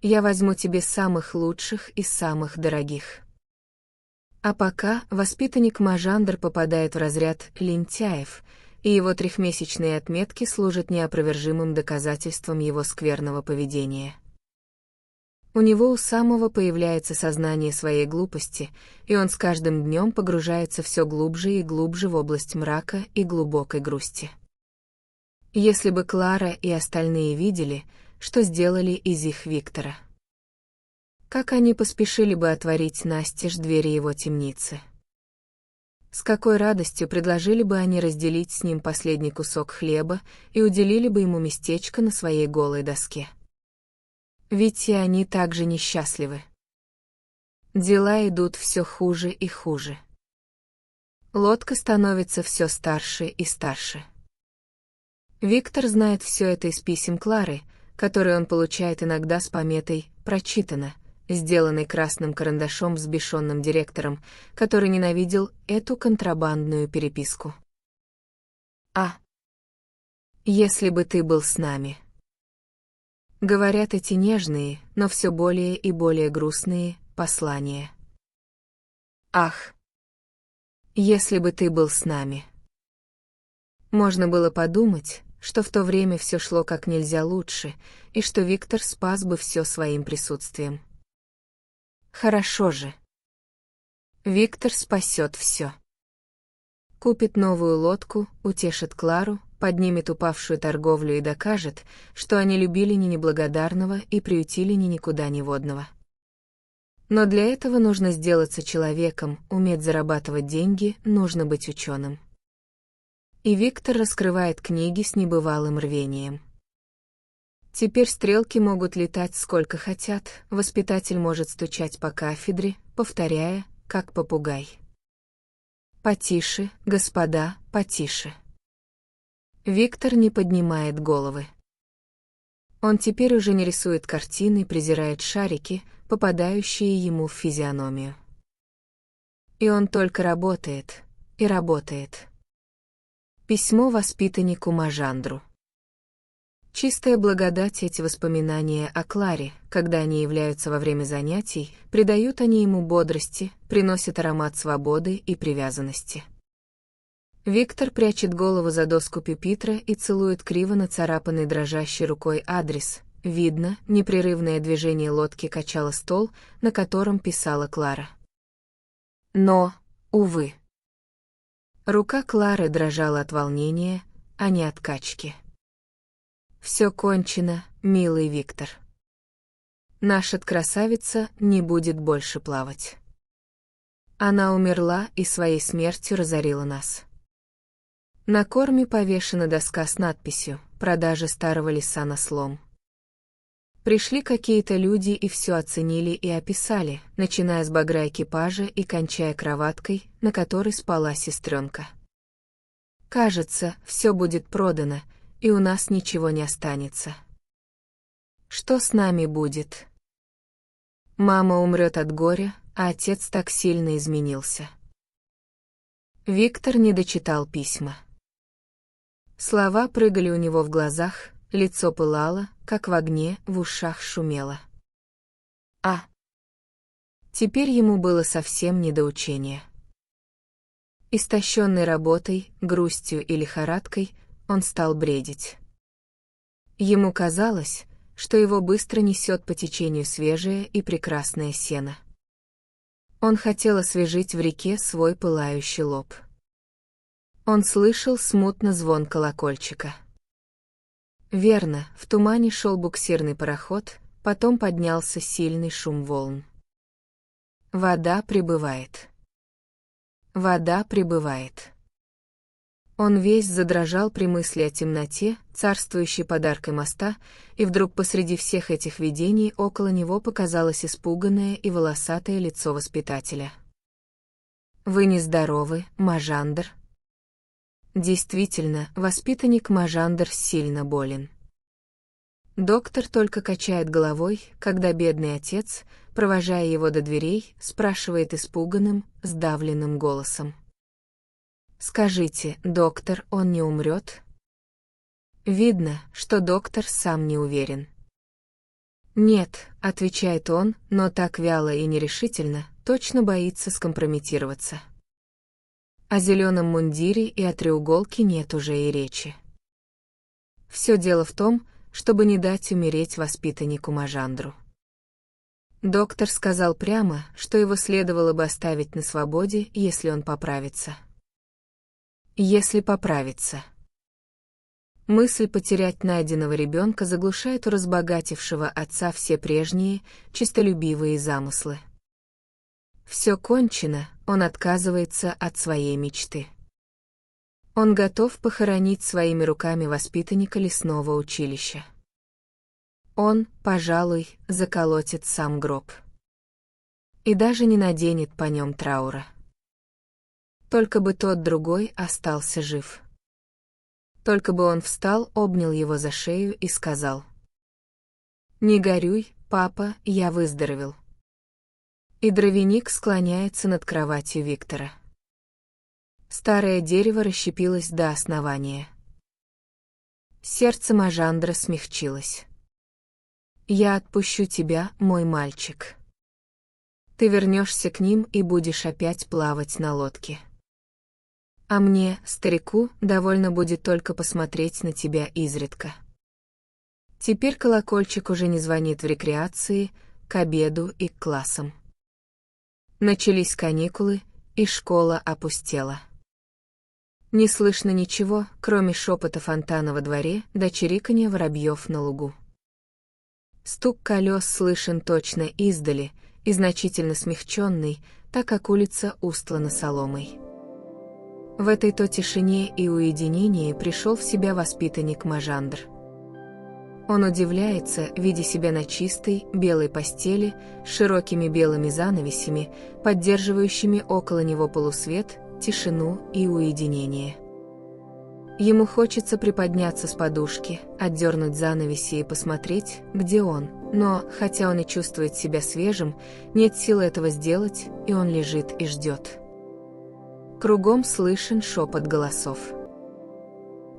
Я возьму тебе самых лучших и самых дорогих. А пока воспитанник Мажандр попадает в разряд лентяев, и его трехмесячные отметки служат неопровержимым доказательством его скверного поведения. У него у самого появляется сознание своей глупости, и он с каждым днем погружается все глубже и глубже в область мрака и глубокой грусти. Если бы Клара и остальные видели, что сделали из их Виктора. Как они поспешили бы отворить настежь двери его темницы. С какой радостью предложили бы они разделить с ним последний кусок хлеба и уделили бы ему местечко на своей голой доске. Ведь и они также несчастливы. Дела идут все хуже и хуже. Лодка становится все старше и старше. Виктор знает все это из писем Клары, которые он получает иногда с пометой «Прочитано», сделанной красным карандашом взбешенным директором, который ненавидел эту контрабандную переписку. Если бы ты был с нами. Говорят эти нежные, но все более и более грустные послания. Ах! Если бы ты был с нами. Можно было подумать, что в то время все шло как нельзя лучше, и что Виктор спас бы все своим присутствием. Хорошо же. Виктор спасет все. Купит новую лодку, утешит Клару, поднимет упавшую торговлю и докажет, что они любили не неблагодарного и приютили ни никуда неводного. Но для этого нужно сделаться человеком, уметь зарабатывать деньги, нужно быть ученым. И Виктор раскрывает книги с небывалым рвением. Теперь стрелки могут летать сколько хотят, воспитатель может стучать по кафедре, повторяя, как попугай. Потише, господа, потише. Виктор не поднимает головы. Он теперь уже не рисует картины, презирает шарики, попадающие ему в физиономию. И он только работает, и работает. Письмо воспитаннику Мажандру. Чистая благодать эти воспоминания о Кларе, когда они являются во время занятий, придают они ему бодрости, приносят аромат свободы и привязанности. Виктор прячет голову за доску пюпитра и целует криво нацарапанный дрожащей рукой адрес. Видно, непрерывное движение лодки качало стол, на котором писала Клара. Но, увы. Рука Клары дрожала от волнения, а не от качки. Все кончено, милый Виктор. Наша красавица не будет больше плавать. Она умерла и своей смертью разорила нас. На корме повешена доска с надписью «Продажа старого леса на слом». Пришли какие-то люди и все оценили и описали, начиная с багра экипажа и кончая кроваткой, на которой спала сестренка. Кажется, все будет продано, и у нас ничего не останется. Что с нами будет? Мама умрет от горя, а отец так сильно изменился. Виктор не дочитал письма. Слова прыгали у него в глазах, лицо пылало, как в огне, в ушах шумело. Теперь ему было совсем не до учения. Истощенный работой, грустью и лихорадкой, он стал бредить. Ему казалось, что его быстро несет по течению свежее и прекрасное сено. Он хотел освежить в реке свой пылающий лоб. Он слышал смутно звон колокольчика. Верно, в тумане шел буксирный пароход, потом поднялся сильный шум волн. Вода прибывает. Вода прибывает. Он весь задрожал при мысли о темноте, царствующей под аркой моста, и вдруг посреди всех этих видений около него показалось испуганное и волосатое лицо воспитателя. «Вы нездоровы, Мажандр?» Действительно, воспитанник Мажандр сильно болен. Доктор только качает головой, когда бедный отец, провожая его до дверей, спрашивает испуганным, сдавленным голосом. Скажите, доктор, он не умрет? Видно, что доктор сам не уверен. «Нет», — отвечает он, но так вяло и нерешительно, точно боится скомпрометироваться. О зеленом мундире и о треуголке нет уже и речи. Все дело в том, чтобы не дать умереть воспитаннику Мажандру. Доктор сказал прямо, что его следовало бы оставить на свободе, если он поправится. Если поправится. Мысль потерять найденного ребенка заглушает у разбогатевшего отца все прежние, честолюбивые замыслы. Все кончено, он отказывается от своей мечты. Он готов похоронить своими руками воспитанника лесного училища. Он, пожалуй, заколотит сам гроб. И даже не наденет по нем траура. Только бы тот другой остался жив. Только бы он встал, обнял его за шею и сказал: «Не горюй, папа, я выздоровел». И дровяник склоняется над кроватью Виктора. Старое дерево расщепилось до основания. Сердце Мажандра смягчилось. «Я отпущу тебя, мой мальчик. Ты вернешься к ним и будешь опять плавать на лодке. А мне, старику, довольно будет только посмотреть на тебя изредка». Теперь колокольчик уже не звонит в рекреации, к обеду и к классам. Начались каникулы, и школа опустела. Не слышно ничего, кроме шепота фонтана во дворе да чириканья воробьев на лугу. Стук колес слышен точно издали, и значительно смягченный, так как улица устлана соломой. В этой-то тишине и уединении пришел в себя воспитанник Мажандр. Он удивляется, видя себя на чистой, белой постели, с широкими белыми занавесями, поддерживающими около него полусвет, тишину и уединение. Ему хочется приподняться с подушки, отдернуть занавеси и посмотреть, где он, но, хотя он и чувствует себя свежим, нет сил этого сделать, и он лежит и ждет. Кругом слышен шепот голосов.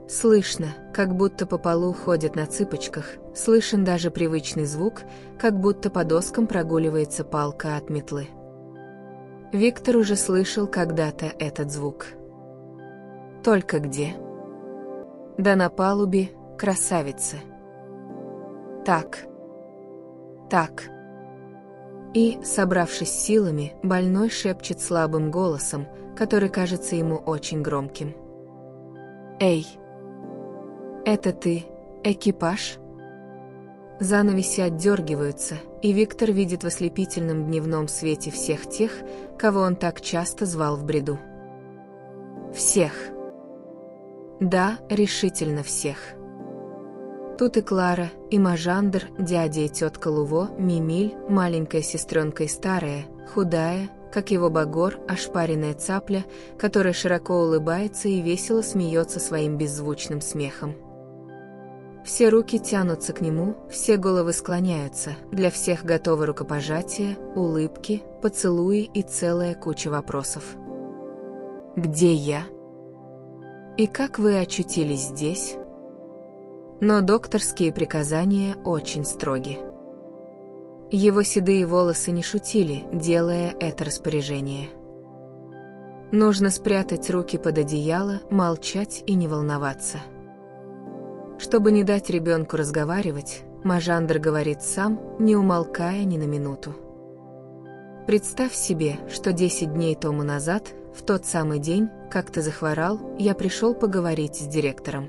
Слышно, как будто по полу ходят на цыпочках, слышен даже привычный звук, как будто по доскам прогуливается палка от метлы. Виктор уже слышал когда-то этот звук. Только где? Да на палубе, красавицы. Так. Так. И, собравшись силами, больной шепчет слабым голосом, который кажется ему очень громким. «Эй! Это ты, экипаж?» Занавеси отдергиваются, и Виктор видит в ослепительном дневном свете всех тех, кого он так часто звал в бреду. Всех. Да, решительно всех. Тут и Клара, и Мажандр, дядя и тетка Луво, Мимиль, маленькая сестренка и старая, худая, как его багор, ошпаренная цапля, которая широко улыбается и весело смеется своим беззвучным смехом. Все руки тянутся к нему, все головы склоняются, для всех готовы рукопожатия, улыбки, поцелуи и целая куча вопросов. «Где я? И как вы очутились здесь?» Но докторские приказания очень строги. Его седые волосы не шутили, делая это распоряжение. Нужно спрятать руки под одеяло, молчать и не волноваться. Чтобы не дать ребенку разговаривать, Мажандр говорит сам, не умолкая ни на минуту. «Представь себе, что 10 дней тому назад, в тот самый день, как ты захворал, я пришел поговорить с директором.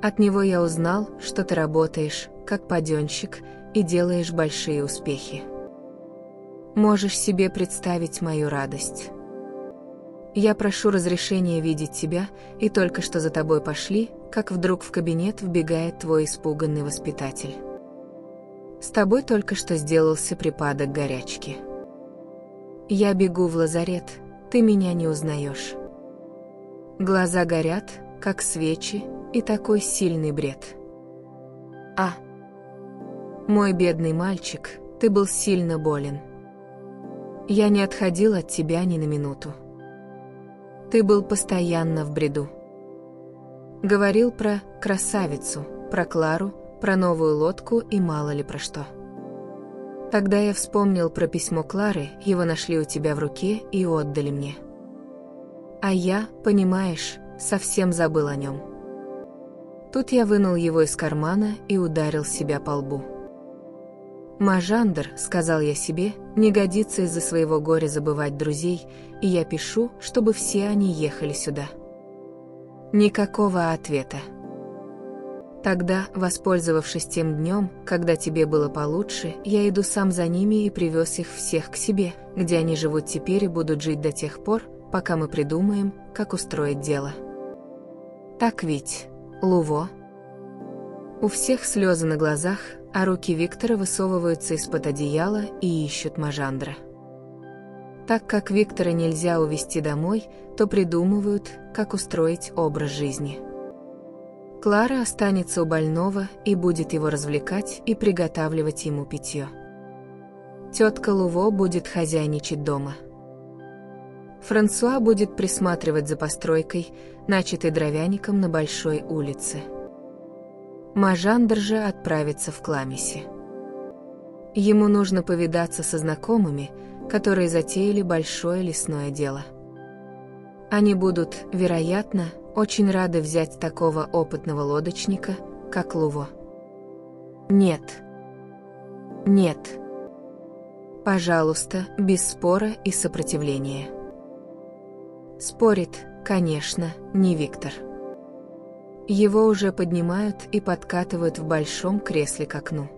От него я узнал, что ты работаешь, как паденщик, и делаешь большие успехи. Можешь себе представить мою радость. Я прошу разрешения видеть тебя, и только что за тобой пошли, как вдруг в кабинет вбегает твой испуганный воспитатель. С тобой только что сделался припадок горячки. Я бегу в лазарет, ты меня не узнаешь. Глаза горят, как свечи, и такой сильный бред. А, мой бедный мальчик, ты был сильно болен. Я не отходил от тебя ни на минуту. Ты был постоянно в бреду. Говорил про красавицу, про Клару, про новую лодку и мало ли про что. Тогда я вспомнил про письмо Клары, его нашли у тебя в руке и отдали мне. А я, понимаешь, совсем забыл о нем. Тут я вынул его из кармана и ударил себя по лбу. Мажандр, сказал я себе, не годится из-за своего горя забывать друзей, и я пишу, чтобы все они ехали сюда. Никакого ответа. Тогда, воспользовавшись тем днем, когда тебе было получше, я иду сам за ними и привез их всех к себе, где они живут теперь и будут жить до тех пор, пока мы придумаем, как устроить дело. Так ведь, Луво? У всех слезы на глазах, а руки Виктора высовываются из-под одеяла и ищут Мажандра. Так как Виктора нельзя увезти домой, то придумывают, как устроить образ жизни. Клара останется у больного и будет его развлекать и приготавливать ему питье. Тетка Луво будет хозяйничать дома. Франсуа будет присматривать за постройкой, начатой дровяником на большой улице. Мажандр же отправится в Кламиси. Ему нужно повидаться со знакомыми, которые затеяли большое лесное дело. Они будут, вероятно, очень рады взять такого опытного лодочника, как Луво. Нет. Нет. Пожалуйста, без спора и сопротивления. Спорит, конечно, не Виктор. Его уже поднимают и подкатывают в большом кресле к окну.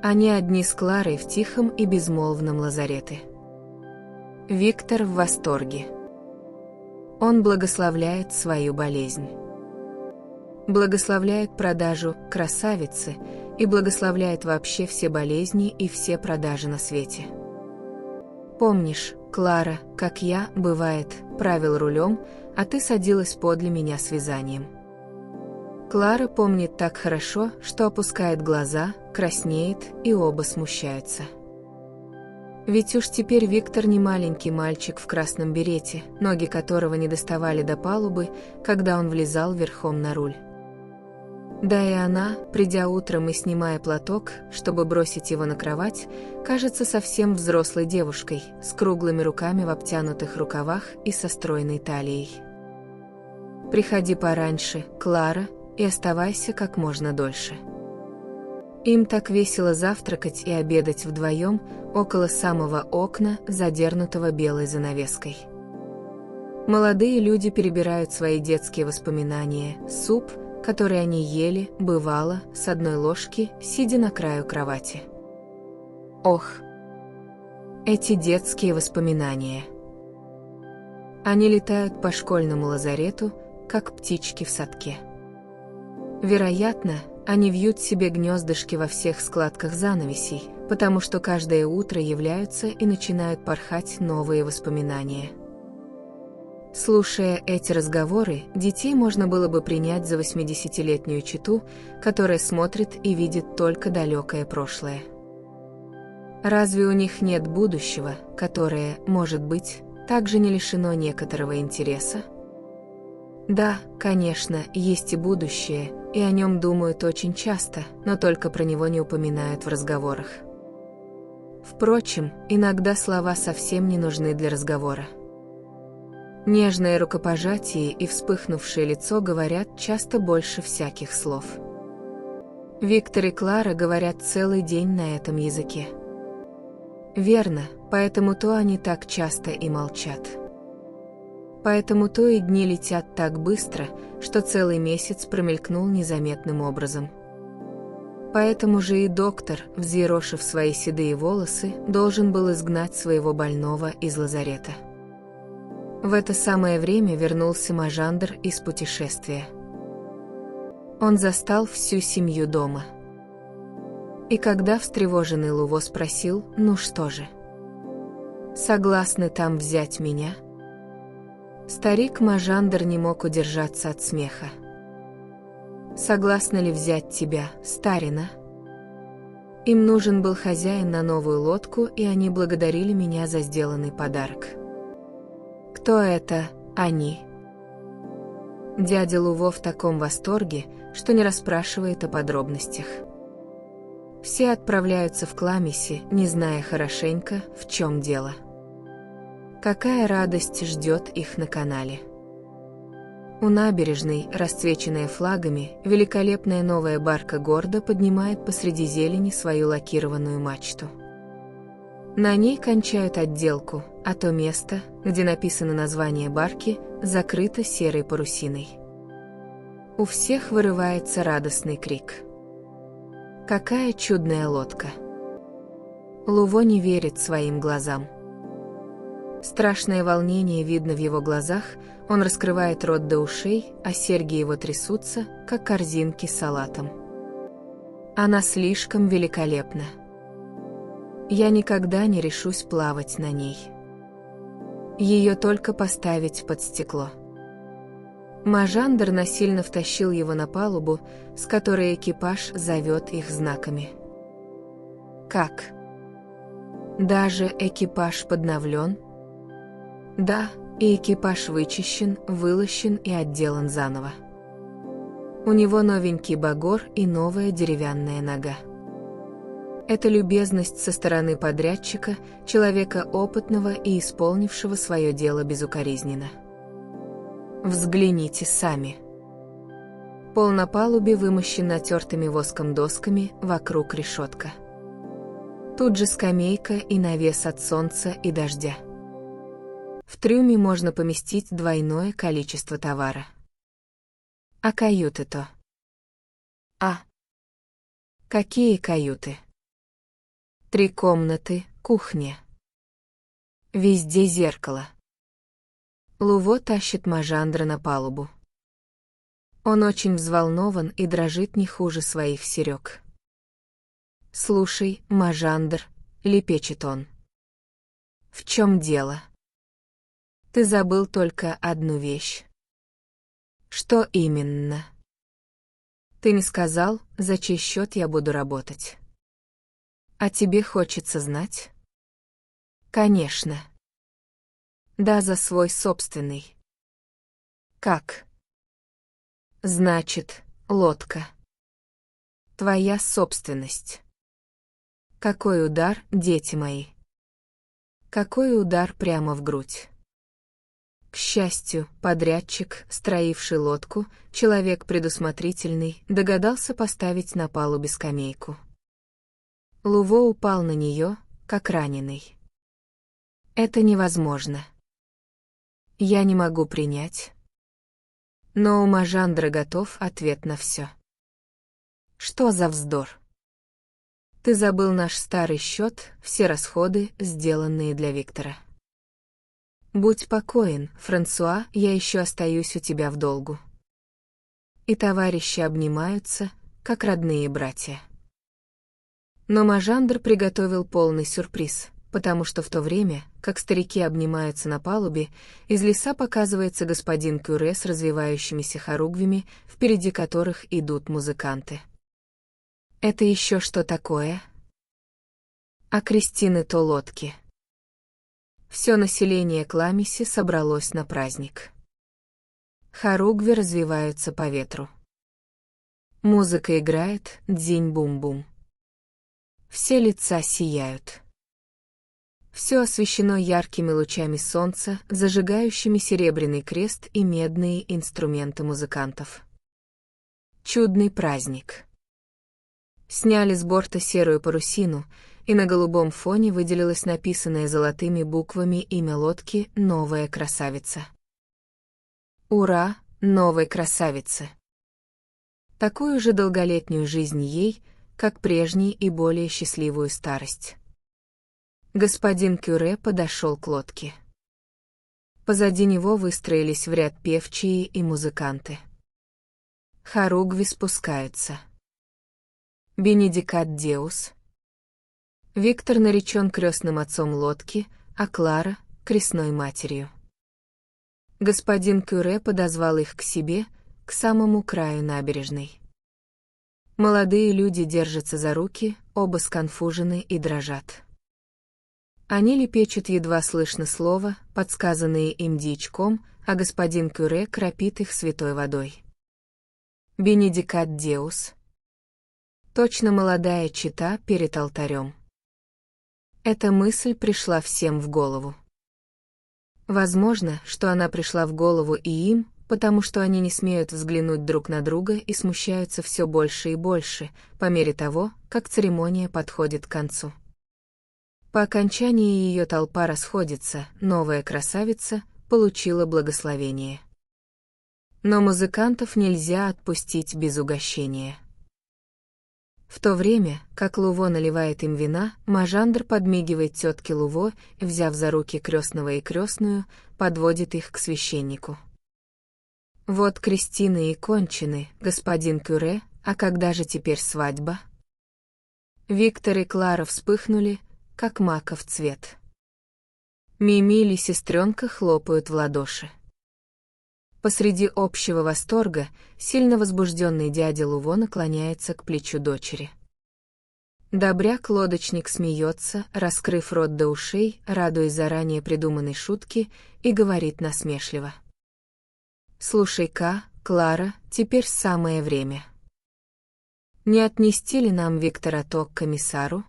Они одни с Кларой в тихом и безмолвном лазарете. Виктор в восторге. Он благословляет свою болезнь. Благословляет продажу красавицы и благословляет вообще все болезни и все продажи на свете. Помнишь, Клара, как я, бывает, правил рулем, а ты садилась подле меня с вязанием. Клара помнит так хорошо, что опускает глаза, краснеет, и оба смущаются. Ведь уж теперь Виктор не маленький мальчик в красном берете, ноги которого не доставали до палубы, когда он влезал верхом на руль. Да и она, придя утром и снимая платок, чтобы бросить его на кровать, кажется совсем взрослой девушкой, с круглыми руками в обтянутых рукавах и со стройной талией. Приходи пораньше, Клара, и оставайся как можно дольше. Им так весело завтракать и обедать вдвоем около самого окна, задернутого белой занавеской. Молодые люди перебирают свои детские воспоминания, суп, который они ели, бывало, с одной ложки, сидя на краю кровати. Ох! Эти детские воспоминания! Они летают по школьному лазарету, как птички в садке. Вероятно, они вьют себе гнездышки во всех складках занавесей, потому что каждое утро являются и начинают порхать новые воспоминания. Слушая эти разговоры, детей можно было бы принять за 80-летнюю чету, которая смотрит и видит только далекое прошлое. Разве у них нет будущего, которое, может быть, также не лишено некоторого интереса? Да, конечно, есть и будущее, и о нем думают очень часто, но только про него не упоминают в разговорах. Впрочем, иногда слова совсем не нужны для разговора. Нежное рукопожатие и вспыхнувшее лицо говорят часто больше всяких слов. Виктор и Клара говорят целый день на этом языке. Верно, поэтому-то они так часто и молчат. Поэтому-то и дни летят так быстро, что целый месяц промелькнул незаметным образом. Поэтому же и доктор, взъерошив свои седые волосы, должен был изгнать своего больного из лазарета. В это самое время вернулся Мажандр из путешествия. Он застал всю семью дома. И когда встревоженный Луво спросил: «Ну что же? Согласны там взять меня?» Старик Мажандр не мог удержаться от смеха. «Согласны ли взять тебя, старина?» Им нужен был хозяин на новую лодку, и они благодарили меня за сделанный подарок. «Кто это, Они. Дядя Луво в таком восторге, что не расспрашивает о подробностях. Все отправляются в Кламиси, не зная хорошенько, в чем дело. Какая радость ждет их на канале. У набережной, расцвеченная флагами, великолепная новая барка гордо поднимает посреди зелени свою лакированную мачту. На ней кончают отделку, а то место, где написано название барки, закрыто серой парусиной. У всех вырывается радостный крик. Какая чудная лодка! Луво не верит своим глазам. Страшное волнение видно в его глазах, он раскрывает рот до ушей, а серьги его трясутся, как корзинки с салатом. Она слишком великолепна. Я никогда не решусь плавать на ней. Ее только поставить под стекло. Мажандр насильно втащил его на палубу, с которой экипаж зовет их знаками. Как? Даже экипаж подновлен? Да, и экипаж вычищен, вылощен и отделан заново. У него новенький багор и новая деревянная нога. Это любезность со стороны подрядчика, человека опытного и исполнившего свое дело безукоризненно. Взгляните сами. Пол на палубе вымощен натертыми воском досками, вокруг решетка. Тут же скамейка и навес от солнца и дождя. В трюме можно поместить двойное количество товара. А каюты-то? Какие каюты? 3 комнаты, кухня. Везде зеркало. Луво тащит Мажандра на палубу. Он очень взволнован и дрожит не хуже своих серег. «Слушай, Мажандр», — лепечет он. «В чем дело? Ты забыл только одну вещь». «Что именно?» «Ты не сказал, за чей счет я буду работать». «А тебе хочется знать?» «Конечно». «Да, за свой собственный». «Как?» «Значит, лодка. Твоя собственность». Какой удар, дети мои. Какой удар прямо в грудь. К счастью, подрядчик, строивший лодку, человек предусмотрительный, догадался поставить на палубе скамейку. Луво упал на нее, как раненый. Это невозможно. Я не могу принять. Но у Мажандра готов ответ на все. Что за вздор? Ты забыл наш старый счет, все расходы, сделанные для Виктора. Будь покоен, Франсуа, я еще остаюсь у тебя в долгу. И товарищи обнимаются, как родные братья. Но Мажандр приготовил полный сюрприз, потому что в то время, как старики обнимаются на палубе, из леса показывается господин Кюре с развивающимися хоругвями, впереди которых идут музыканты. Это еще что такое? А Кристины-то лодки. Все население Кламиси собралось на праздник. Хоругви развиваются по ветру. Музыка играет, дзинь-бум-бум. Все лица сияют. Все освещено яркими лучами солнца, зажигающими серебряный крест и медные инструменты музыкантов. Чудный праздник. Сняли с борта серую парусину, и на голубом фоне выделилось написанное золотыми буквами имя лодки «Новая красавица». Ура, новой красавице! Такую же долголетнюю жизнь ей, как прежний и более счастливую старость. Господин Кюре подошел к лодке. Позади него выстроились в ряд певчие и музыканты. Хоругви спускаются. Бенедикат Деус. Виктор наречен крестным отцом лодки, а Клара — крестной матерью. Господин Кюре подозвал их к себе, к самому краю набережной. Молодые люди держатся за руки, оба сконфужены и дрожат. Они лепечут едва слышно слова, подсказанные им дьячком, а господин Кюре кропит их святой водой. Бенедикат Деус. Точно молодая чета перед алтарем. Эта мысль пришла всем в голову. Возможно, что она пришла в голову и им, потому что они не смеют взглянуть друг на друга и смущаются все больше и больше, по мере того, как церемония подходит к концу. По окончании ее толпа расходится, новая красавица получила благословение. Но музыкантов нельзя отпустить без угощения. В то время, как Луво наливает им вина, Мажандр подмигивает тетке Луво и, взяв за руки крестного и крестную, подводит их к священнику. Вот крестины и кончины, господин Кюре, а когда же теперь свадьба? Виктор и Клара вспыхнули, как маков цвет. Мими или сестренка хлопают в ладоши. Посреди общего восторга сильно возбужденный дядя Луво наклоняется к плечу дочери. Добряк-лодочник смеется, раскрыв рот до ушей, радуясь заранее придуманной шутке, и говорит насмешливо: «Слушай-ка, Клара, теперь самое время. Не отнести ли нам Виктора то к комиссару?»